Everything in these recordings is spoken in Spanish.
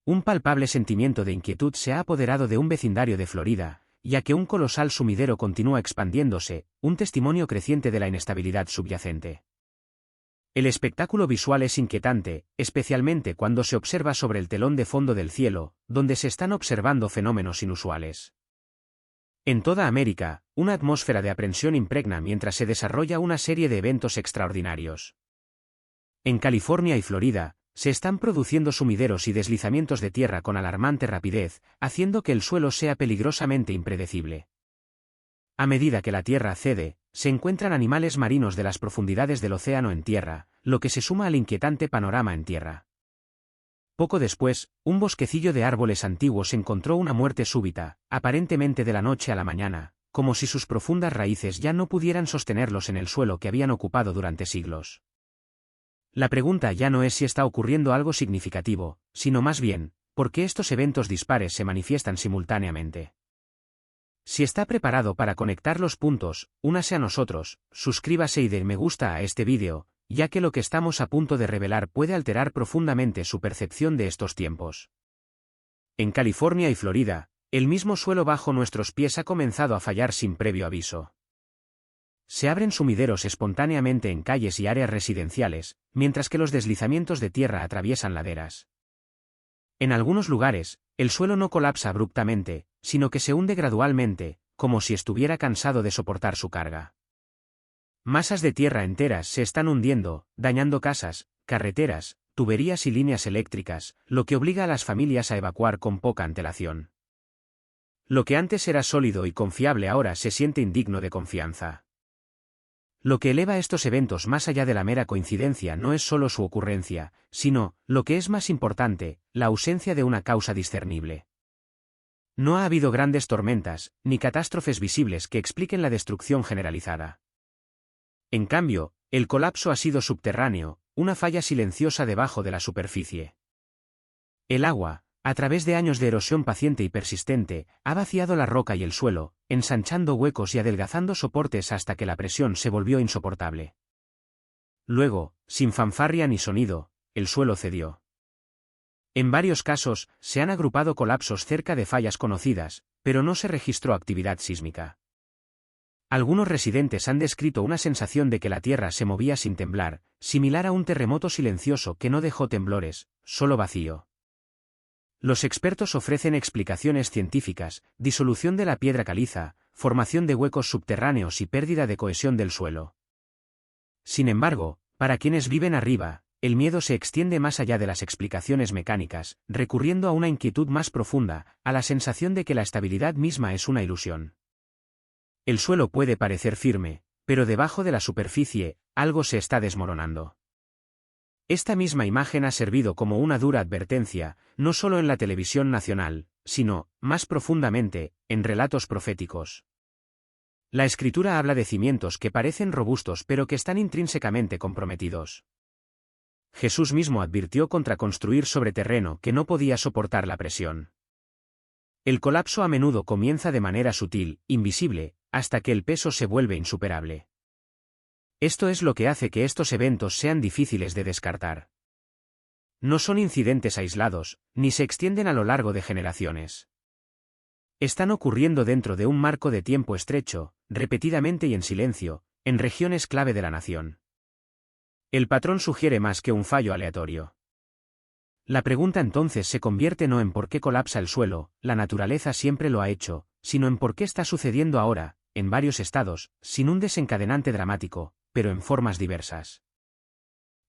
Un palpable sentimiento de inquietud se ha apoderado de un vecindario de Florida, ya que un colosal sumidero continúa expandiéndose, un testimonio creciente de la inestabilidad subyacente. El espectáculo visual es inquietante, especialmente cuando se observa sobre el telón de fondo del cielo, donde se están observando fenómenos inusuales. En toda América, una atmósfera de aprensión impregna mientras se desarrolla una serie de eventos extraordinarios. En California y Florida, se están produciendo sumideros y deslizamientos de tierra con alarmante rapidez, haciendo que el suelo sea peligrosamente impredecible. A medida que la tierra cede, se encuentran animales marinos de las profundidades del océano en tierra, lo que se suma al inquietante panorama en tierra. Poco después, un bosquecillo de árboles antiguos encontró una muerte súbita, aparentemente de la noche a la mañana, como si sus profundas raíces ya no pudieran sostenerlos en el suelo que habían ocupado durante siglos. La pregunta ya no es si está ocurriendo algo significativo, sino más bien, ¿por qué estos eventos dispares se manifiestan simultáneamente? Si está preparado para conectar los puntos, únase a nosotros, suscríbase y dé me gusta a este vídeo, ya que lo que estamos a punto de revelar puede alterar profundamente su percepción de estos tiempos. En California y Florida, el mismo suelo bajo nuestros pies ha comenzado a fallar sin previo aviso. Se abren sumideros espontáneamente en calles y áreas residenciales, mientras que los deslizamientos de tierra atraviesan laderas. En algunos lugares, el suelo no colapsa abruptamente, sino que se hunde gradualmente, como si estuviera cansado de soportar su carga. Masas de tierra enteras se están hundiendo, dañando casas, carreteras, tuberías y líneas eléctricas, lo que obliga a las familias a evacuar con poca antelación. Lo que antes era sólido y confiable ahora se siente indigno de confianza. Lo que eleva estos eventos más allá de la mera coincidencia no es solo su ocurrencia, sino, lo que es más importante, la ausencia de una causa discernible. No ha habido grandes tormentas, ni catástrofes visibles que expliquen la destrucción generalizada. En cambio, el colapso ha sido subterráneo, una falla silenciosa debajo de la superficie. El agua, a través de años de erosión paciente y persistente, ha vaciado la roca y el suelo, ensanchando huecos y adelgazando soportes hasta que la presión se volvió insoportable. Luego, sin fanfarria ni sonido, el suelo cedió. En varios casos, se han agrupado colapsos cerca de fallas conocidas, pero no se registró actividad sísmica. Algunos residentes han descrito una sensación de que la tierra se movía sin temblar, similar a un terremoto silencioso que no dejó temblores, solo vacío. Los expertos ofrecen explicaciones científicas: disolución de la piedra caliza, formación de huecos subterráneos y pérdida de cohesión del suelo. Sin embargo, para quienes viven arriba, el miedo se extiende más allá de las explicaciones mecánicas, recurriendo a una inquietud más profunda, a la sensación de que la estabilidad misma es una ilusión. El suelo puede parecer firme, pero debajo de la superficie, algo se está desmoronando. Esta misma imagen ha servido como una dura advertencia, no solo en la televisión nacional, sino, más profundamente, en relatos proféticos. La Escritura habla de cimientos que parecen robustos pero que están intrínsecamente comprometidos. Jesús mismo advirtió contra construir sobre terreno que no podía soportar la presión. El colapso a menudo comienza de manera sutil, invisible, hasta que el peso se vuelve insuperable. Esto es lo que hace que estos eventos sean difíciles de descartar. No son incidentes aislados, ni se extienden a lo largo de generaciones. Están ocurriendo dentro de un marco de tiempo estrecho, repetidamente y en silencio, en regiones clave de la nación. El patrón sugiere más que un fallo aleatorio. La pregunta entonces se convierte no en por qué colapsa el suelo, la naturaleza siempre lo ha hecho, sino en por qué está sucediendo ahora, en varios estados, sin un desencadenante dramático, pero en formas diversas.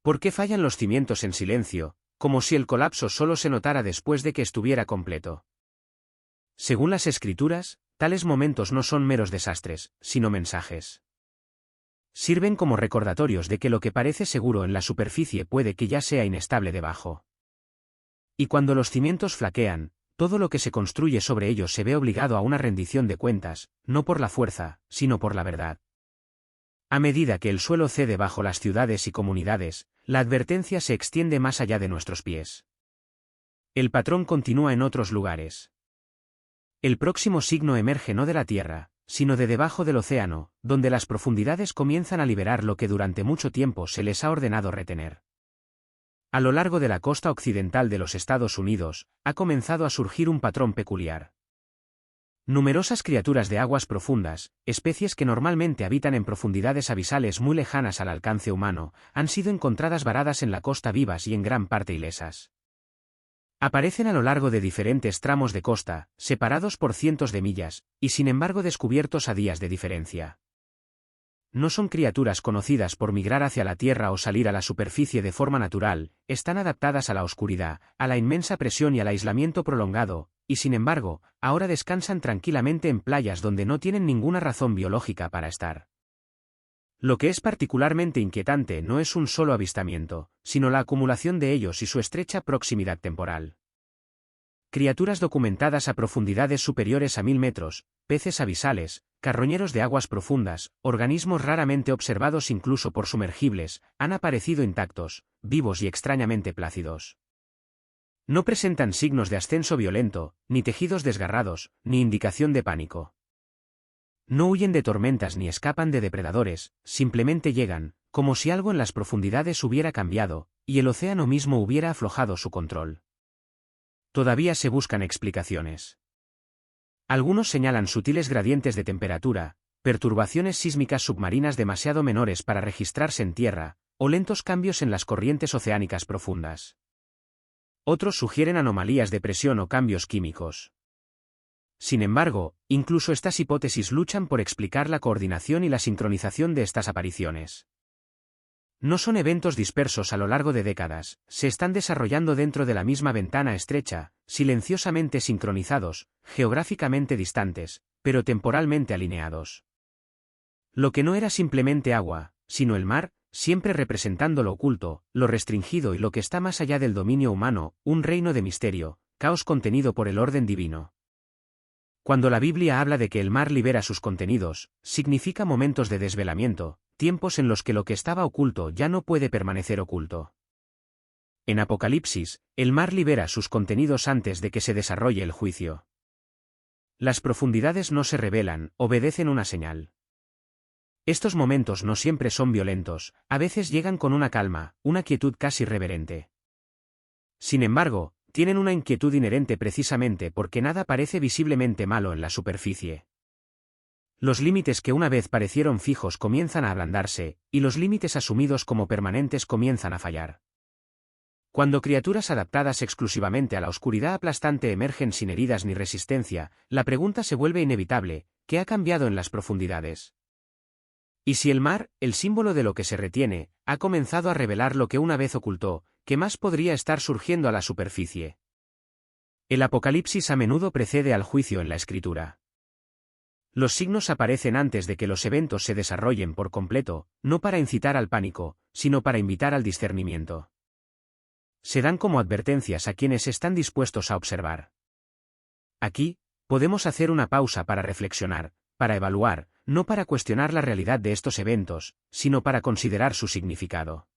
¿Por qué fallan los cimientos en silencio, como si el colapso solo se notara después de que estuviera completo? Según las Escrituras, tales momentos no son meros desastres, sino mensajes. Sirven como recordatorios de que lo que parece seguro en la superficie puede que ya sea inestable debajo. Y cuando los cimientos flaquean, todo lo que se construye sobre ellos se ve obligado a una rendición de cuentas, no por la fuerza, sino por la verdad. A medida que el suelo cede bajo las ciudades y comunidades, la advertencia se extiende más allá de nuestros pies. El patrón continúa en otros lugares. El próximo signo emerge no de la tierra, sino de debajo del océano, donde las profundidades comienzan a liberar lo que durante mucho tiempo se les ha ordenado retener. A lo largo de la costa occidental de los Estados Unidos, ha comenzado a surgir un patrón peculiar. Numerosas criaturas de aguas profundas, especies que normalmente habitan en profundidades abisales muy lejanas al alcance humano, han sido encontradas varadas en la costa vivas y en gran parte ilesas. Aparecen a lo largo de diferentes tramos de costa, separados por cientos de millas, y sin embargo descubiertos a días de diferencia. No son criaturas conocidas por migrar hacia la tierra o salir a la superficie de forma natural, están adaptadas a la oscuridad, a la inmensa presión y al aislamiento prolongado, y sin embargo, ahora descansan tranquilamente en playas donde no tienen ninguna razón biológica para estar. Lo que es particularmente inquietante no es un solo avistamiento, sino la acumulación de ellos y su estrecha proximidad temporal. Criaturas documentadas a profundidades superiores a 1000 metros, peces abisales, carroñeros de aguas profundas, organismos raramente observados incluso por sumergibles, han aparecido intactos, vivos y extrañamente plácidos. No presentan signos de ascenso violento, ni tejidos desgarrados, ni indicación de pánico. No huyen de tormentas ni escapan de depredadores, simplemente llegan, como si algo en las profundidades hubiera cambiado, y el océano mismo hubiera aflojado su control. Todavía se buscan explicaciones. Algunos señalan sutiles gradientes de temperatura, perturbaciones sísmicas submarinas demasiado menores para registrarse en tierra, o lentos cambios en las corrientes oceánicas profundas. Otros sugieren anomalías de presión o cambios químicos. Sin embargo, incluso estas hipótesis luchan por explicar la coordinación y la sincronización de estas apariciones. No son eventos dispersos a lo largo de décadas, se están desarrollando dentro de la misma ventana estrecha, silenciosamente sincronizados, geográficamente distantes, pero temporalmente alineados. Lo que no era simplemente agua, sino el mar, siempre representando lo oculto, lo restringido y lo que está más allá del dominio humano, un reino de misterio, caos contenido por el orden divino. Cuando la Biblia habla de que el mar libera sus contenidos, significa momentos de desvelamiento, tiempos en los que lo que estaba oculto ya no puede permanecer oculto. En Apocalipsis, el mar libera sus contenidos antes de que se desarrolle el juicio. Las profundidades no se revelan, obedecen una señal. Estos momentos no siempre son violentos, a veces llegan con una calma, una quietud casi reverente. Sin embargo, tienen una inquietud inherente precisamente porque nada parece visiblemente malo en la superficie. Los límites que una vez parecieron fijos comienzan a ablandarse, y los límites asumidos como permanentes comienzan a fallar. Cuando criaturas adaptadas exclusivamente a la oscuridad aplastante emergen sin heridas ni resistencia, la pregunta se vuelve inevitable: ¿qué ha cambiado en las profundidades? Y si el mar, el símbolo de lo que se retiene, ha comenzado a revelar lo que una vez ocultó, ¿qué más podría estar surgiendo a la superficie? El Apocalipsis a menudo precede al juicio en la Escritura. Los signos aparecen antes de que los eventos se desarrollen por completo, no para incitar al pánico, sino para invitar al discernimiento. Se dan como advertencias a quienes están dispuestos a observar. Aquí, podemos hacer una pausa para reflexionar, para evaluar, no para cuestionar la realidad de estos eventos, sino para considerar su significado.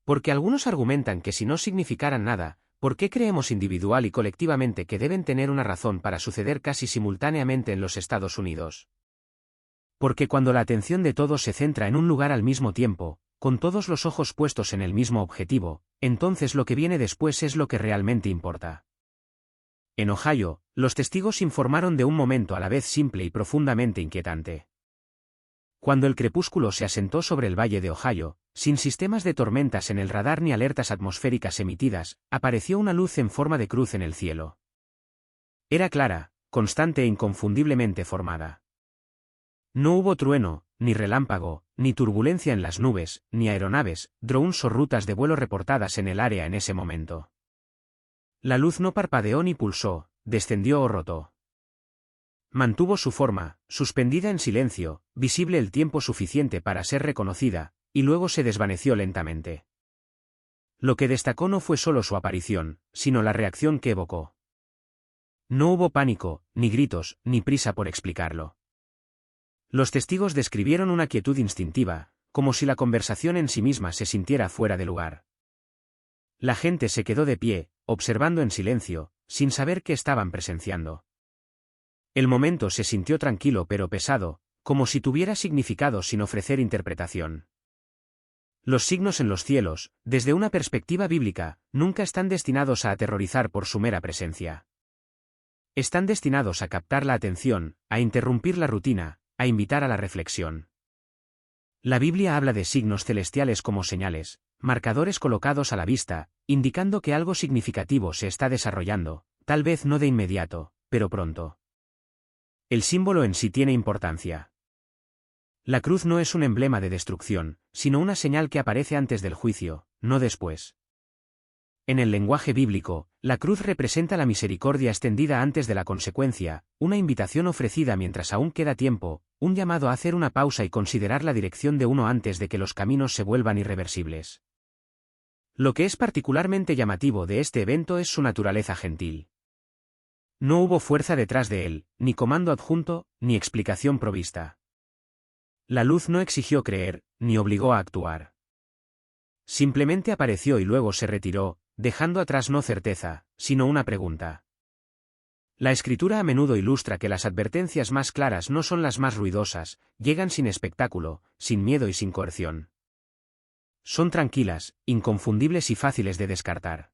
Porque algunos argumentan que si no significaran nada, ¿por qué creemos individual y colectivamente que deben tener una razón para suceder casi simultáneamente en los Estados Unidos? Porque cuando la atención de todos se centra en un lugar al mismo tiempo, con todos los ojos puestos en el mismo objetivo, entonces lo que viene después es lo que realmente importa. En Ohio, los testigos informaron de un momento a la vez simple y profundamente inquietante. Cuando el crepúsculo se asentó sobre el valle de Ohio, sin sistemas de tormentas en el radar ni alertas atmosféricas emitidas, apareció una luz en forma de cruz en el cielo. Era clara, constante e inconfundiblemente formada. No hubo trueno, ni relámpago, ni turbulencia en las nubes, ni aeronaves, drones o rutas de vuelo reportadas en el área en ese momento. La luz no parpadeó ni pulsó, descendió o rotó. Mantuvo su forma, suspendida en silencio, visible el tiempo suficiente para ser reconocida, y luego se desvaneció lentamente. Lo que destacó no fue solo su aparición, sino la reacción que evocó. No hubo pánico, ni gritos, ni prisa por explicarlo. Los testigos describieron una quietud instintiva, como si la conversación en sí misma se sintiera fuera de lugar. La gente se quedó de pie, observando en silencio, sin saber qué estaban presenciando. El momento se sintió tranquilo pero pesado, como si tuviera significado sin ofrecer interpretación. Los signos en los cielos, desde una perspectiva bíblica, nunca están destinados a aterrorizar por su mera presencia. Están destinados a captar la atención, a interrumpir la rutina, a invitar a la reflexión. La Biblia habla de signos celestiales como señales, marcadores colocados a la vista, indicando que algo significativo se está desarrollando, tal vez no de inmediato, pero pronto. El símbolo en sí tiene importancia. La cruz no es un emblema de destrucción, sino una señal que aparece antes del juicio, no después. En el lenguaje bíblico, la cruz representa la misericordia extendida antes de la consecuencia, una invitación ofrecida mientras aún queda tiempo, un llamado a hacer una pausa y considerar la dirección de uno antes de que los caminos se vuelvan irreversibles. Lo que es particularmente llamativo de este evento es su naturaleza gentil. No hubo fuerza detrás de él, ni comando adjunto, ni explicación provista. La luz no exigió creer, ni obligó a actuar. Simplemente apareció y luego se retiró, dejando atrás no certeza, sino una pregunta. La Escritura a menudo ilustra que las advertencias más claras no son las más ruidosas, llegan sin espectáculo, sin miedo y sin coerción. Son tranquilas, inconfundibles y fáciles de descartar.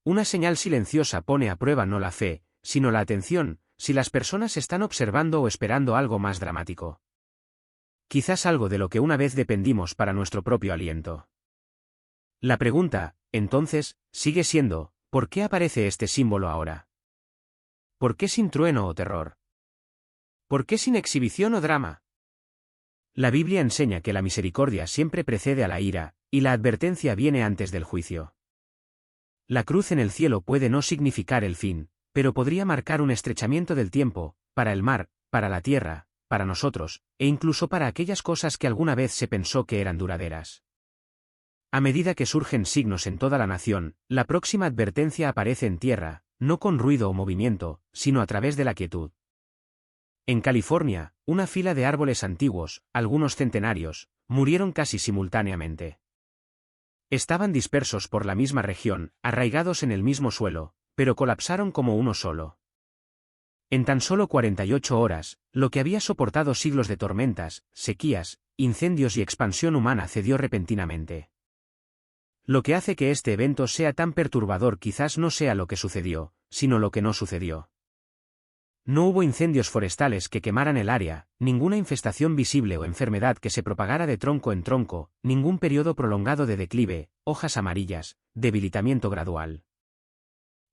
Una señal silenciosa pone a prueba no la fe, sino la atención, si las personas están observando o esperando algo más dramático. Quizás algo de lo que una vez dependimos para nuestro propio aliento. La pregunta, entonces, sigue siendo, ¿por qué aparece este símbolo ahora? ¿Por qué sin trueno o terror? ¿Por qué sin exhibición o drama? La Biblia enseña que la misericordia siempre precede a la ira, y la advertencia viene antes del juicio. La cruz en el cielo puede no significar el fin, pero podría marcar un estrechamiento del tiempo, para el mar, para la tierra, para nosotros, e incluso para aquellas cosas que alguna vez se pensó que eran duraderas. A medida que surgen signos en toda la nación, la próxima advertencia aparece en tierra, no con ruido o movimiento, sino a través de la quietud. En California, una fila de árboles antiguos, algunos centenarios, murieron casi simultáneamente. Estaban dispersos por la misma región, arraigados en el mismo suelo, pero colapsaron como uno solo. En tan solo 48 horas, lo que había soportado siglos de tormentas, sequías, incendios y expansión humana cedió repentinamente. Lo que hace que este evento sea tan perturbador quizás no sea lo que sucedió, sino lo que no sucedió. No hubo incendios forestales que quemaran el área, ninguna infestación visible o enfermedad que se propagara de tronco en tronco, ningún periodo prolongado de declive, hojas amarillas, debilitamiento gradual.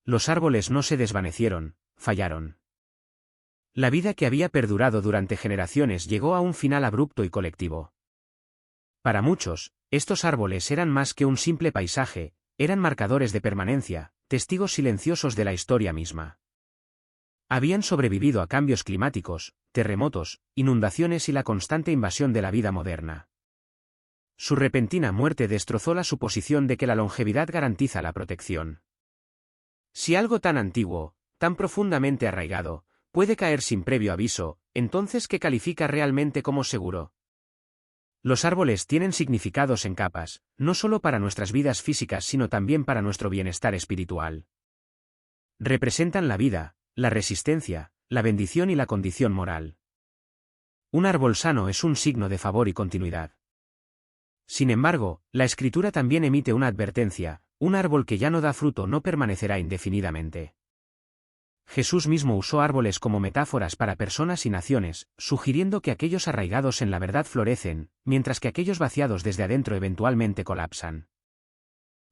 Los árboles no se desvanecieron, fallaron. La vida que había perdurado durante generaciones llegó a un final abrupto y colectivo. Para muchos, estos árboles eran más que un simple paisaje, eran marcadores de permanencia, testigos silenciosos de la historia misma. Habían sobrevivido a cambios climáticos, terremotos, inundaciones y la constante invasión de la vida moderna. Su repentina muerte destrozó la suposición de que la longevidad garantiza la protección. Si algo tan antiguo, tan profundamente arraigado, puede caer sin previo aviso, entonces ¿qué califica realmente como seguro? Los árboles tienen significados en capas, no solo para nuestras vidas físicas sino también para nuestro bienestar espiritual. Representan la vida, la resistencia, la bendición y la condición moral. Un árbol sano es un signo de favor y continuidad. Sin embargo, la Escritura también emite una advertencia: un árbol que ya no da fruto no permanecerá indefinidamente. Jesús mismo usó árboles como metáforas para personas y naciones, sugiriendo que aquellos arraigados en la verdad florecen, mientras que aquellos vaciados desde adentro eventualmente colapsan.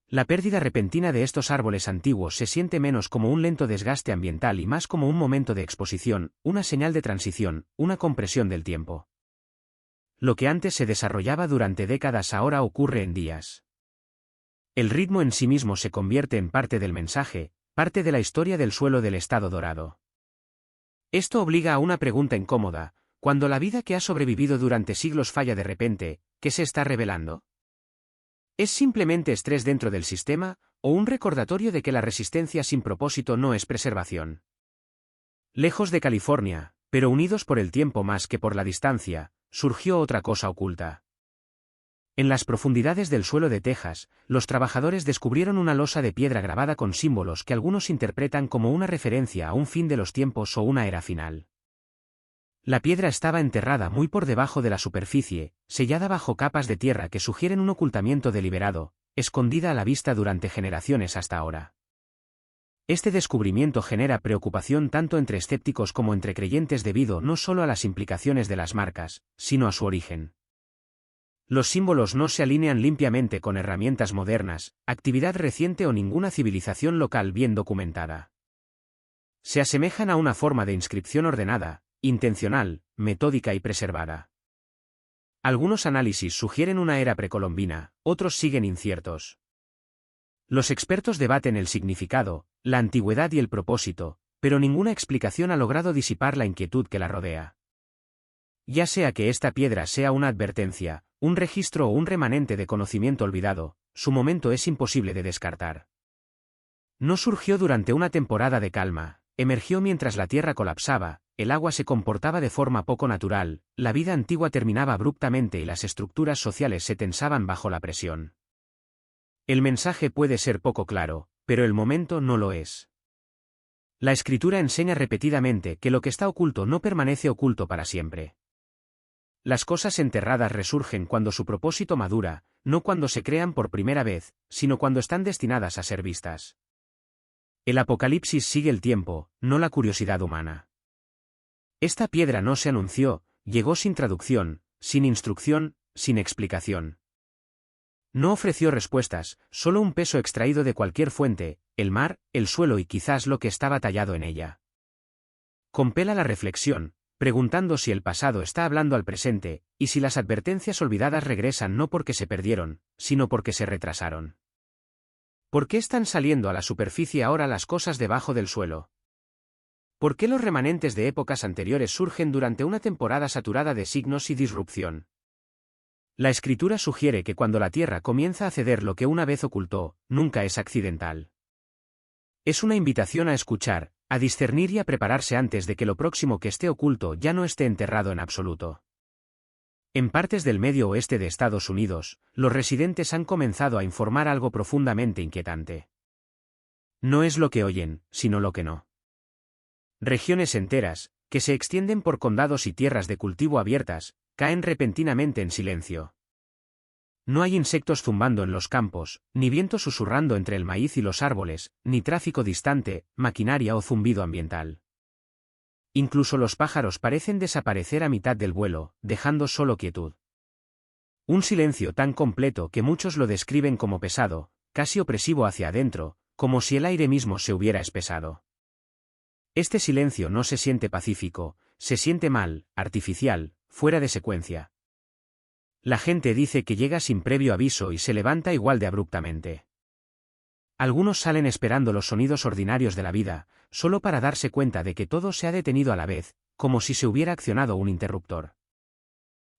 La pérdida repentina de estos árboles antiguos se siente menos como un lento desgaste ambiental y más como un momento de exposición, una señal de transición, una compresión del tiempo. Lo que antes se desarrollaba durante décadas ahora ocurre en días. El ritmo en sí mismo se convierte en parte del mensaje, parte de la historia del suelo del estado dorado. Esto obliga a una pregunta incómoda: cuando la vida que ha sobrevivido durante siglos falla de repente, ¿qué se está revelando? ¿Es simplemente estrés dentro del sistema, o un recordatorio de que la resistencia sin propósito no es preservación? Lejos de California, pero unidos por el tiempo más que por la distancia, surgió otra cosa oculta. En las profundidades del suelo de Texas, los trabajadores descubrieron una losa de piedra grabada con símbolos que algunos interpretan como una referencia a un fin de los tiempos o una era final. La piedra estaba enterrada muy por debajo de la superficie, sellada bajo capas de tierra que sugieren un ocultamiento deliberado, escondida a la vista durante generaciones hasta ahora. Este descubrimiento genera preocupación tanto entre escépticos como entre creyentes debido no solo a las implicaciones de las marcas, sino a su origen. Los símbolos no se alinean limpiamente con herramientas modernas, actividad reciente o ninguna civilización local bien documentada. Se asemejan a una forma de inscripción ordenada, intencional, metódica y preservada. Algunos análisis sugieren una era precolombina, otros siguen inciertos. Los expertos debaten el significado, la antigüedad y el propósito, pero ninguna explicación ha logrado disipar la inquietud que la rodea. Ya sea que esta piedra sea una advertencia, un registro o un remanente de conocimiento olvidado, su momento es imposible de descartar. No surgió durante una temporada de calma, emergió mientras la tierra colapsaba, el agua se comportaba de forma poco natural, la vida antigua terminaba abruptamente y las estructuras sociales se tensaban bajo la presión. El mensaje puede ser poco claro, pero el momento no lo es. La escritura enseña repetidamente que lo que está oculto no permanece oculto para siempre. Las cosas enterradas resurgen cuando su propósito madura, no cuando se crean por primera vez, sino cuando están destinadas a ser vistas. El Apocalipsis sigue el tiempo, no la curiosidad humana. Esta piedra no se anunció, llegó sin traducción, sin instrucción, sin explicación. No ofreció respuestas, solo un peso extraído de cualquier fuente, el mar, el suelo y quizás lo que estaba tallado en ella. Compela la reflexión, preguntando si el pasado está hablando al presente, y si las advertencias olvidadas regresan no porque se perdieron, sino porque se retrasaron. ¿Por qué están saliendo a la superficie ahora las cosas debajo del suelo? ¿Por qué los remanentes de épocas anteriores surgen durante una temporada saturada de signos y disrupción? La escritura sugiere que cuando la Tierra comienza a ceder lo que una vez ocultó, nunca es accidental. Es una invitación a escuchar, a discernir y a prepararse antes de que lo próximo que esté oculto ya no esté enterrado en absoluto. En partes del medio oeste de Estados Unidos, los residentes han comenzado a informar algo profundamente inquietante. No es lo que oyen, sino lo que no. Regiones enteras, que se extienden por condados y tierras de cultivo abiertas, caen repentinamente en silencio. No hay insectos zumbando en los campos, ni viento susurrando entre el maíz y los árboles, ni tráfico distante, maquinaria o zumbido ambiental. Incluso los pájaros parecen desaparecer a mitad del vuelo, dejando solo quietud. Un silencio tan completo que muchos lo describen como pesado, casi opresivo hacia adentro, como si el aire mismo se hubiera espesado. Este silencio no se siente pacífico, se siente mal, artificial, fuera de secuencia. La gente dice que llega sin previo aviso y se levanta igual de abruptamente. Algunos salen esperando los sonidos ordinarios de la vida, solo para darse cuenta de que todo se ha detenido a la vez, como si se hubiera accionado un interruptor.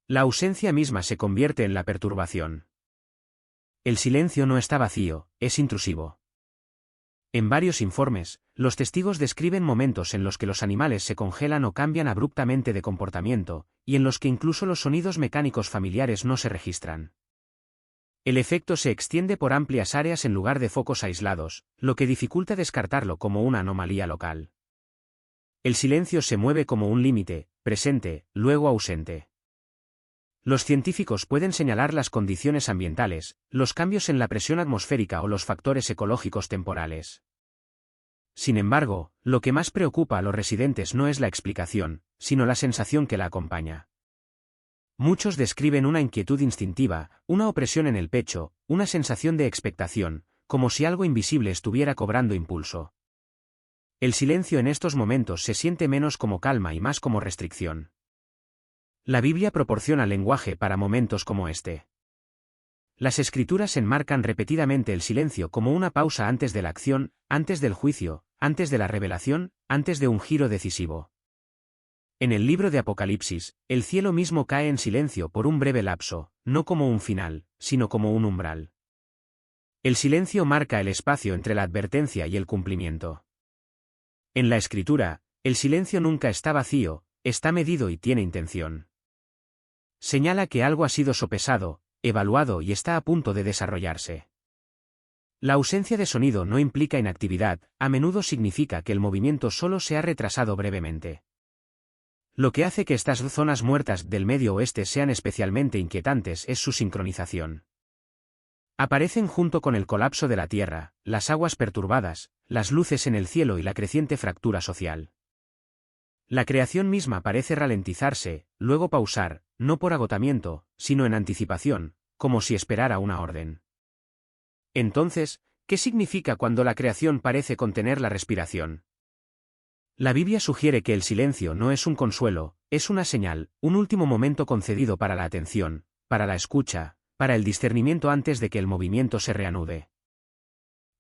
La ausencia misma se convierte en la perturbación. El silencio no está vacío, es intrusivo. En varios informes, los testigos describen momentos en los que los animales se congelan o cambian abruptamente de comportamiento, y en los que incluso los sonidos mecánicos familiares no se registran. El efecto se extiende por amplias áreas en lugar de focos aislados, lo que dificulta descartarlo como una anomalía local. El silencio se mueve como un límite, presente, luego ausente. Los científicos pueden señalar las condiciones ambientales, los cambios en la presión atmosférica o los factores ecológicos temporales. Sin embargo, lo que más preocupa a los residentes no es la explicación, sino la sensación que la acompaña. Muchos describen una inquietud instintiva, una opresión en el pecho, una sensación de expectación, como si algo invisible estuviera cobrando impulso. El silencio en estos momentos se siente menos como calma y más como restricción. La Biblia proporciona lenguaje para momentos como este. Las Escrituras enmarcan repetidamente el silencio como una pausa antes de la acción, antes del juicio, antes de la revelación, antes de un giro decisivo. En el libro de Apocalipsis, el cielo mismo cae en silencio por un breve lapso, no como un final, sino como un umbral. El silencio marca el espacio entre la advertencia y el cumplimiento. En la Escritura, el silencio nunca está vacío, está medido y tiene intención. Señala que algo ha sido sopesado, evaluado y está a punto de desarrollarse. La ausencia de sonido no implica inactividad, a menudo significa que el movimiento solo se ha retrasado brevemente. Lo que hace que estas zonas muertas del Medio Oeste sean especialmente inquietantes es su sincronización. Aparecen junto con el colapso de la Tierra, las aguas perturbadas, las luces en el cielo y la creciente fractura social. La creación misma parece ralentizarse, luego pausar, no por agotamiento, sino en anticipación, como si esperara una orden. Entonces, ¿qué significa cuando la creación parece contener la respiración? La Biblia sugiere que el silencio no es un consuelo, es una señal, un último momento concedido para la atención, para la escucha, para el discernimiento antes de que el movimiento se reanude.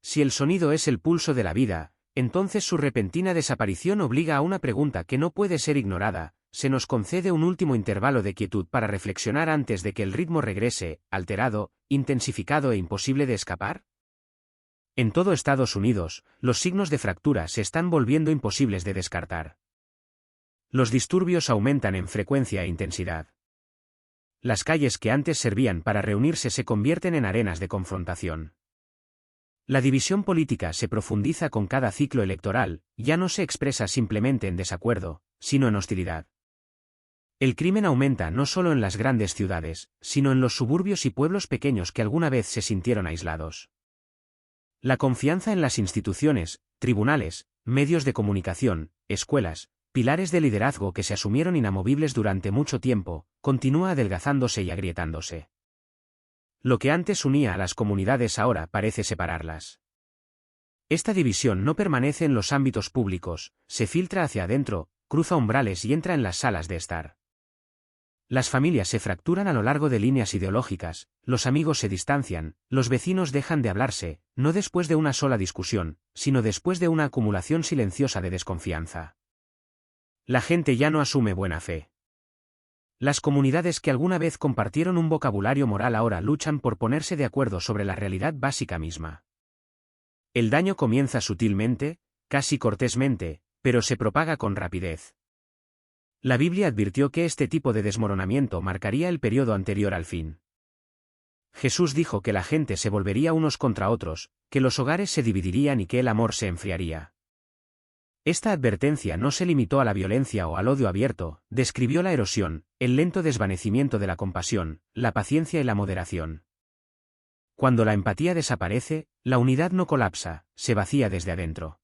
Si el sonido es el pulso de la vida, entonces su repentina desaparición obliga a una pregunta que no puede ser ignorada: ¿se nos concede un último intervalo de quietud para reflexionar antes de que el ritmo regrese, alterado, intensificado e imposible de escapar? En todo Estados Unidos, los signos de fractura se están volviendo imposibles de descartar. Los disturbios aumentan en frecuencia e intensidad. Las calles que antes servían para reunirse se convierten en arenas de confrontación. La división política se profundiza con cada ciclo electoral, ya no se expresa simplemente en desacuerdo, sino en hostilidad. El crimen aumenta no solo en las grandes ciudades, sino en los suburbios y pueblos pequeños que alguna vez se sintieron aislados. La confianza en las instituciones, tribunales, medios de comunicación, escuelas, pilares de liderazgo que se asumieron inamovibles durante mucho tiempo, continúa adelgazándose y agrietándose. Lo que antes unía a las comunidades ahora parece separarlas. Esta división no permanece en los ámbitos públicos, se filtra hacia adentro, cruza umbrales y entra en las salas de estar. Las familias se fracturan a lo largo de líneas ideológicas, los amigos se distancian, los vecinos dejan de hablarse, no después de una sola discusión, sino después de una acumulación silenciosa de desconfianza. La gente ya no asume buena fe. Las comunidades que alguna vez compartieron un vocabulario moral ahora luchan por ponerse de acuerdo sobre la realidad básica misma. El daño comienza sutilmente, casi cortésmente, pero se propaga con rapidez. La Biblia advirtió que este tipo de desmoronamiento marcaría el periodo anterior al fin. Jesús dijo que la gente se volvería unos contra otros, que los hogares se dividirían y que el amor se enfriaría. Esta advertencia no se limitó a la violencia o al odio abierto, describió la erosión, el lento desvanecimiento de la compasión, la paciencia y la moderación. Cuando la empatía desaparece, la unidad no colapsa, se vacía desde adentro.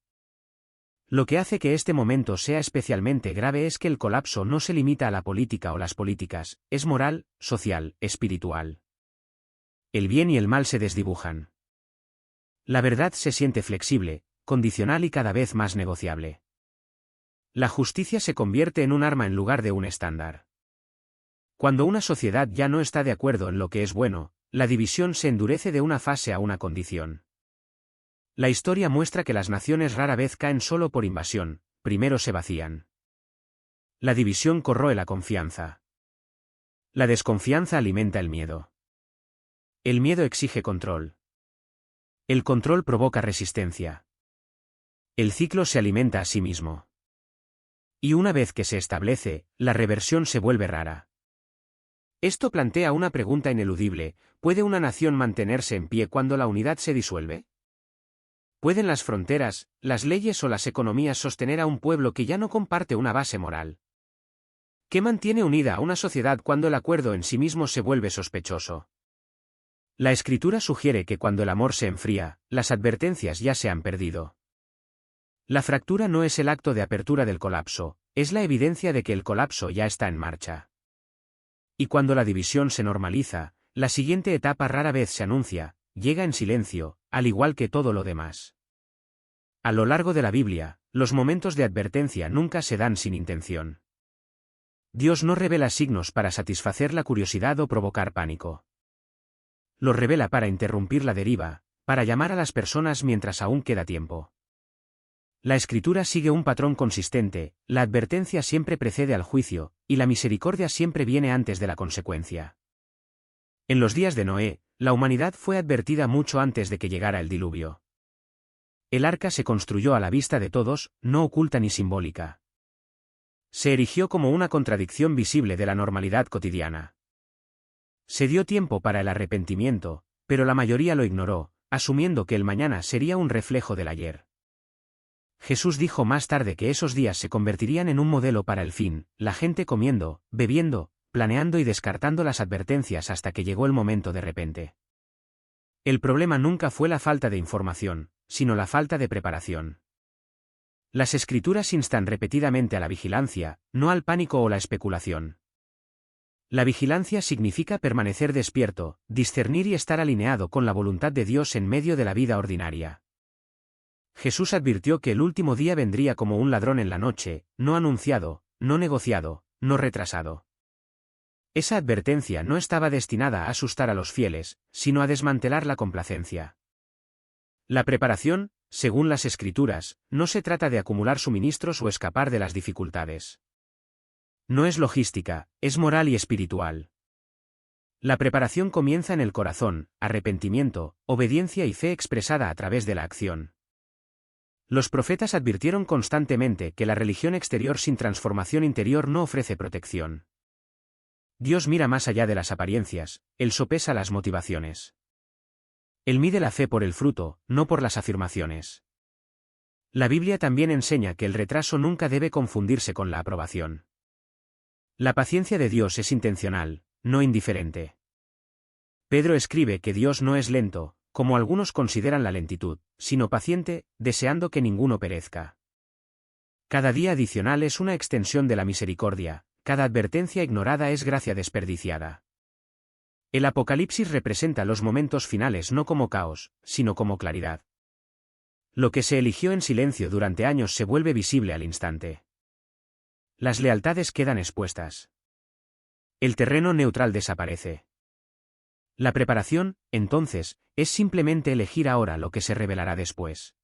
Lo que hace que este momento sea especialmente grave es que el colapso no se limita a la política o las políticas, es moral, social, espiritual. El bien y el mal se desdibujan. La verdad se siente flexible, condicional y cada vez más negociable. La justicia se convierte en un arma en lugar de un estándar. Cuando una sociedad ya no está de acuerdo en lo que es bueno, la división se endurece de una fase a una condición. La historia muestra que las naciones rara vez caen solo por invasión, primero se vacían. La división corroe la confianza. La desconfianza alimenta el miedo. El miedo exige control. El control provoca resistencia. El ciclo se alimenta a sí mismo. Y una vez que se establece, la reversión se vuelve rara. Esto plantea una pregunta ineludible: ¿puede una nación mantenerse en pie cuando la unidad se disuelve? ¿Pueden las fronteras, las leyes o las economías sostener a un pueblo que ya no comparte una base moral? ¿Qué mantiene unida a una sociedad cuando el acuerdo en sí mismo se vuelve sospechoso? La Escritura sugiere que cuando el amor se enfría, las advertencias ya se han perdido. La fractura no es el acto de apertura del colapso, es la evidencia de que el colapso ya está en marcha. Y cuando la división se normaliza, la siguiente etapa rara vez se anuncia, llega en silencio, al igual que todo lo demás. A lo largo de la Biblia, los momentos de advertencia nunca se dan sin intención. Dios no revela signos para satisfacer la curiosidad o provocar pánico. Los revela para interrumpir la deriva, para llamar a las personas mientras aún queda tiempo. La Escritura sigue un patrón consistente: la advertencia siempre precede al juicio, y la misericordia siempre viene antes de la consecuencia. En los días de Noé, la humanidad fue advertida mucho antes de que llegara el diluvio. El arca se construyó a la vista de todos, no oculta ni simbólica. Se erigió como una contradicción visible de la normalidad cotidiana. Se dio tiempo para el arrepentimiento, pero la mayoría lo ignoró, asumiendo que el mañana sería un reflejo del ayer. Jesús dijo más tarde que esos días se convertirían en un modelo para el fin, la gente comiendo, bebiendo, planeando y descartando las advertencias hasta que llegó el momento de repente. El problema nunca fue la falta de información, sino la falta de preparación. Las Escrituras instan repetidamente a la vigilancia, no al pánico o la especulación. La vigilancia significa permanecer despierto, discernir y estar alineado con la voluntad de Dios en medio de la vida ordinaria. Jesús advirtió que el último día vendría como un ladrón en la noche, no anunciado, no negociado, no retrasado. Esa advertencia no estaba destinada a asustar a los fieles, sino a desmantelar la complacencia. La preparación, según las Escrituras, no se trata de acumular suministros o escapar de las dificultades. No es logística, es moral y espiritual. La preparación comienza en el corazón, arrepentimiento, obediencia y fe expresada a través de la acción. Los profetas advirtieron constantemente que la religión exterior sin transformación interior no ofrece protección. Dios mira más allá de las apariencias, Él sopesa las motivaciones. Él mide la fe por el fruto, no por las afirmaciones. La Biblia también enseña que el retraso nunca debe confundirse con la aprobación. La paciencia de Dios es intencional, no indiferente. Pedro escribe que Dios no es lento, como algunos consideran la lentitud, sino paciente, deseando que ninguno perezca. Cada día adicional es una extensión de la misericordia, cada advertencia ignorada es gracia desperdiciada. El Apocalipsis representa los momentos finales no como caos, sino como claridad. Lo que se eligió en silencio durante años se vuelve visible al instante. Las lealtades quedan expuestas. El terreno neutral desaparece. La preparación, entonces, es simplemente elegir ahora lo que se revelará después.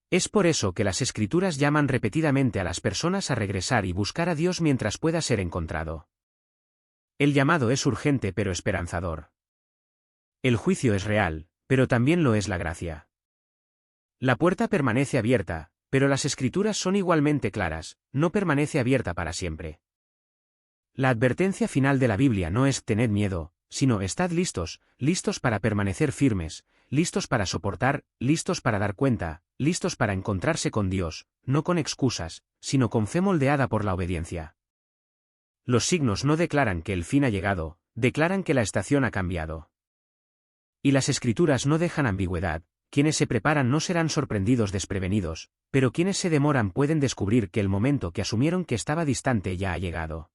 Es por eso que las Escrituras llaman repetidamente a las personas a regresar y buscar a Dios mientras pueda ser encontrado. El llamado es urgente pero esperanzador. El juicio es real, pero también lo es la gracia. La puerta permanece abierta, pero las Escrituras son igualmente claras, no permanece abierta para siempre. La advertencia final de la Biblia no es tened miedo, sino estad listos, listos para permanecer firmes, listos para soportar, listos para dar cuenta, listos para encontrarse con Dios, no con excusas, sino con fe moldeada por la obediencia. Los signos no declaran que el fin ha llegado, declaran que la estación ha cambiado. Y las Escrituras no dejan ambigüedad, quienes se preparan no serán sorprendidos desprevenidos, pero quienes se demoran pueden descubrir que el momento que asumieron que estaba distante ya ha llegado.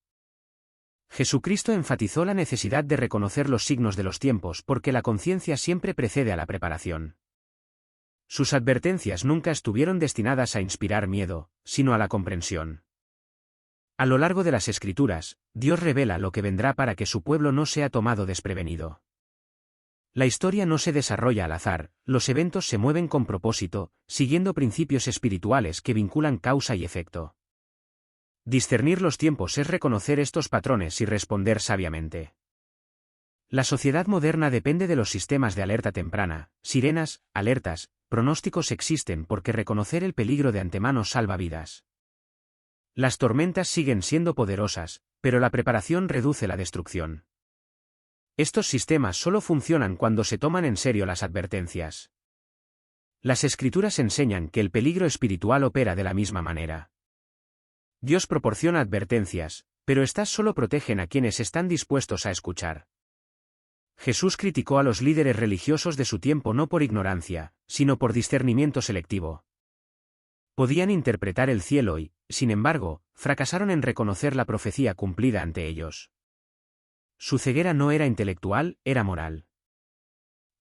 Jesucristo enfatizó la necesidad de reconocer los signos de los tiempos porque la conciencia siempre precede a la preparación. Sus advertencias nunca estuvieron destinadas a inspirar miedo, sino a la comprensión. A lo largo de las Escrituras, Dios revela lo que vendrá para que su pueblo no sea tomado desprevenido. La historia no se desarrolla al azar, los eventos se mueven con propósito, siguiendo principios espirituales que vinculan causa y efecto. Discernir los tiempos es reconocer estos patrones y responder sabiamente. La sociedad moderna depende de los sistemas de alerta temprana, sirenas, alertas, pronósticos existen porque reconocer el peligro de antemano salva vidas. Las tormentas siguen siendo poderosas, pero la preparación reduce la destrucción. Estos sistemas solo funcionan cuando se toman en serio las advertencias. Las Escrituras enseñan que el peligro espiritual opera de la misma manera. Dios proporciona advertencias, pero estas solo protegen a quienes están dispuestos a escuchar. Jesús criticó a los líderes religiosos de su tiempo no por ignorancia, sino por discernimiento selectivo. Podían interpretar el cielo y, sin embargo, fracasaron en reconocer la profecía cumplida ante ellos. Su ceguera no era intelectual, era moral.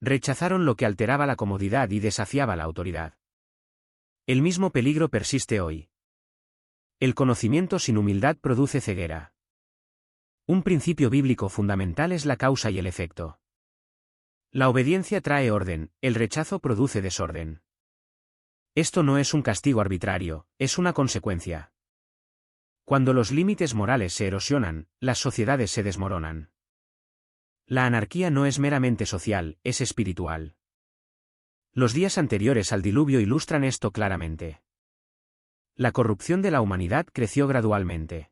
Rechazaron lo que alteraba la comodidad y desafiaba la autoridad. El mismo peligro persiste hoy. El conocimiento sin humildad produce ceguera. Un principio bíblico fundamental es la causa y el efecto. La obediencia trae orden, el rechazo produce desorden. Esto no es un castigo arbitrario, es una consecuencia. Cuando los límites morales se erosionan, las sociedades se desmoronan. La anarquía no es meramente social, es espiritual. Los días anteriores al diluvio ilustran esto claramente. La corrupción de la humanidad creció gradualmente.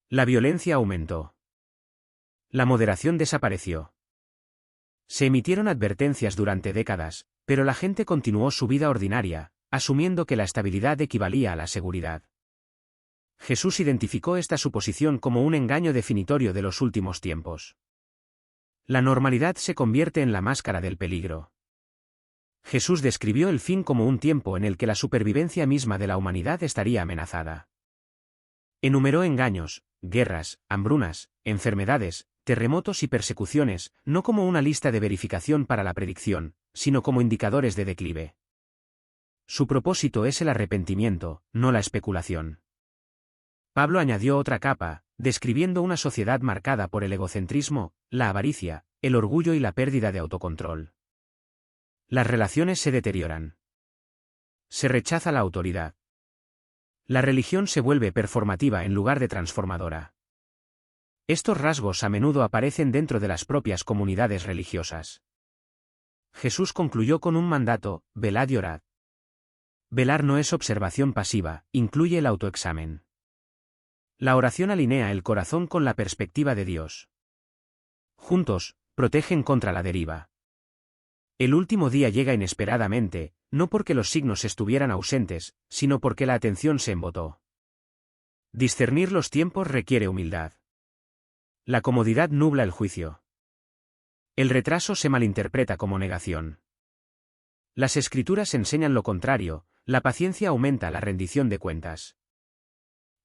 La violencia aumentó. La moderación desapareció. Se emitieron advertencias durante décadas, pero la gente continuó su vida ordinaria, asumiendo que la estabilidad equivalía a la seguridad. Jesús identificó esta suposición como un engaño definitorio de los últimos tiempos. La normalidad se convierte en la máscara del peligro. Jesús describió el fin como un tiempo en el que la supervivencia misma de la humanidad estaría amenazada. Enumeró engaños, guerras, hambrunas, enfermedades, terremotos y persecuciones, no como una lista de verificación para la predicción, sino como indicadores de declive. Su propósito es el arrepentimiento, no la especulación. Pablo añadió otra capa, describiendo una sociedad marcada por el egocentrismo, la avaricia, el orgullo y la pérdida de autocontrol. Las relaciones se deterioran. Se rechaza la autoridad. La religión se vuelve performativa en lugar de transformadora. Estos rasgos a menudo aparecen dentro de las propias comunidades religiosas. Jesús concluyó con un mandato: velad y orad. Velar no es observación pasiva, incluye el autoexamen. La oración alinea el corazón con la perspectiva de Dios. Juntos, protegen contra la deriva. El último día llega inesperadamente, no porque los signos estuvieran ausentes, sino porque la atención se embotó. Discernir los tiempos requiere humildad. La comodidad nubla el juicio. El retraso se malinterpreta como negación. Las Escrituras enseñan lo contrario: la paciencia aumenta la rendición de cuentas.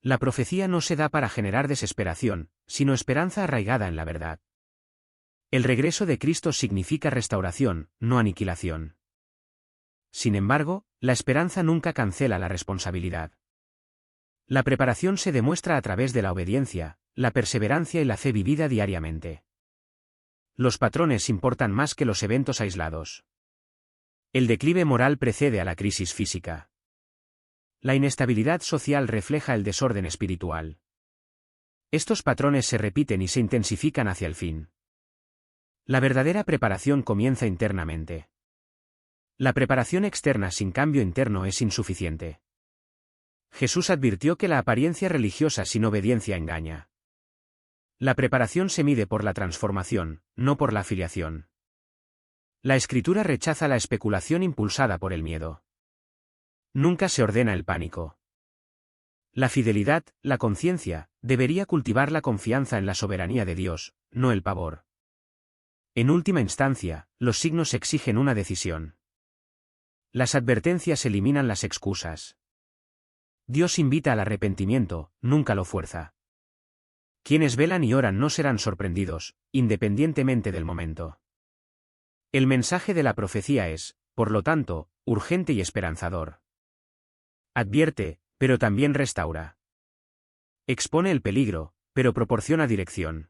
La profecía no se da para generar desesperación, sino esperanza arraigada en la verdad. El regreso de Cristo significa restauración, no aniquilación. Sin embargo, la esperanza nunca cancela la responsabilidad. La preparación se demuestra a través de la obediencia, la perseverancia y la fe vivida diariamente. Los patrones importan más que los eventos aislados. El declive moral precede a la crisis física. La inestabilidad social refleja el desorden espiritual. Estos patrones se repiten y se intensifican hacia el fin. La verdadera preparación comienza internamente. La preparación externa sin cambio interno es insuficiente. Jesús advirtió que la apariencia religiosa sin obediencia engaña. La preparación se mide por la transformación, no por la afiliación. La Escritura rechaza la especulación impulsada por el miedo. Nunca se ordena el pánico. La fidelidad, la conciencia, debería cultivar la confianza en la soberanía de Dios, no el pavor. En última instancia, los signos exigen una decisión. Las advertencias eliminan las excusas. Dios invita al arrepentimiento, nunca lo fuerza. Quienes velan y oran no serán sorprendidos, independientemente del momento. El mensaje de la profecía es, por lo tanto, urgente y esperanzador. Advierte, pero también restaura. Expone el peligro, pero proporciona dirección.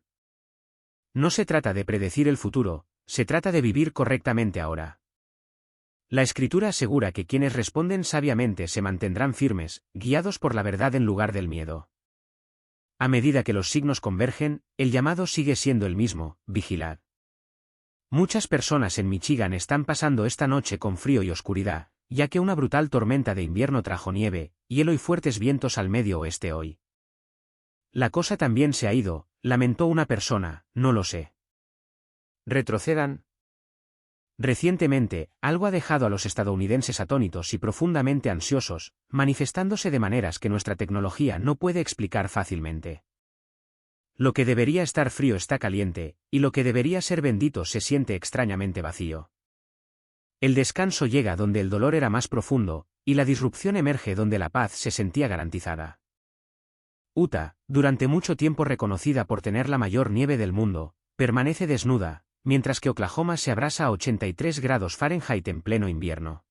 No se trata de predecir el futuro, se trata de vivir correctamente ahora. La Escritura asegura que quienes responden sabiamente se mantendrán firmes, guiados por la verdad en lugar del miedo. A medida que los signos convergen, el llamado sigue siendo el mismo: vigilad. Muchas personas en Michigan están pasando esta noche con frío y oscuridad, ya que una brutal tormenta de invierno trajo nieve, hielo y fuertes vientos al medio oeste hoy. La cosa también se ha ido, lamentó una persona, no lo sé. Retrocedan. Recientemente, algo ha dejado a los estadounidenses atónitos y profundamente ansiosos, manifestándose de maneras que nuestra tecnología no puede explicar fácilmente. Lo que debería estar frío está caliente, y lo que debería ser bendito se siente extrañamente vacío. El descanso llega donde el dolor era más profundo, y la disrupción emerge donde la paz se sentía garantizada. Utah, durante mucho tiempo reconocida por tener la mayor nieve del mundo, permanece desnuda, mientras que Oklahoma se abrasa a 83 grados Fahrenheit en pleno invierno.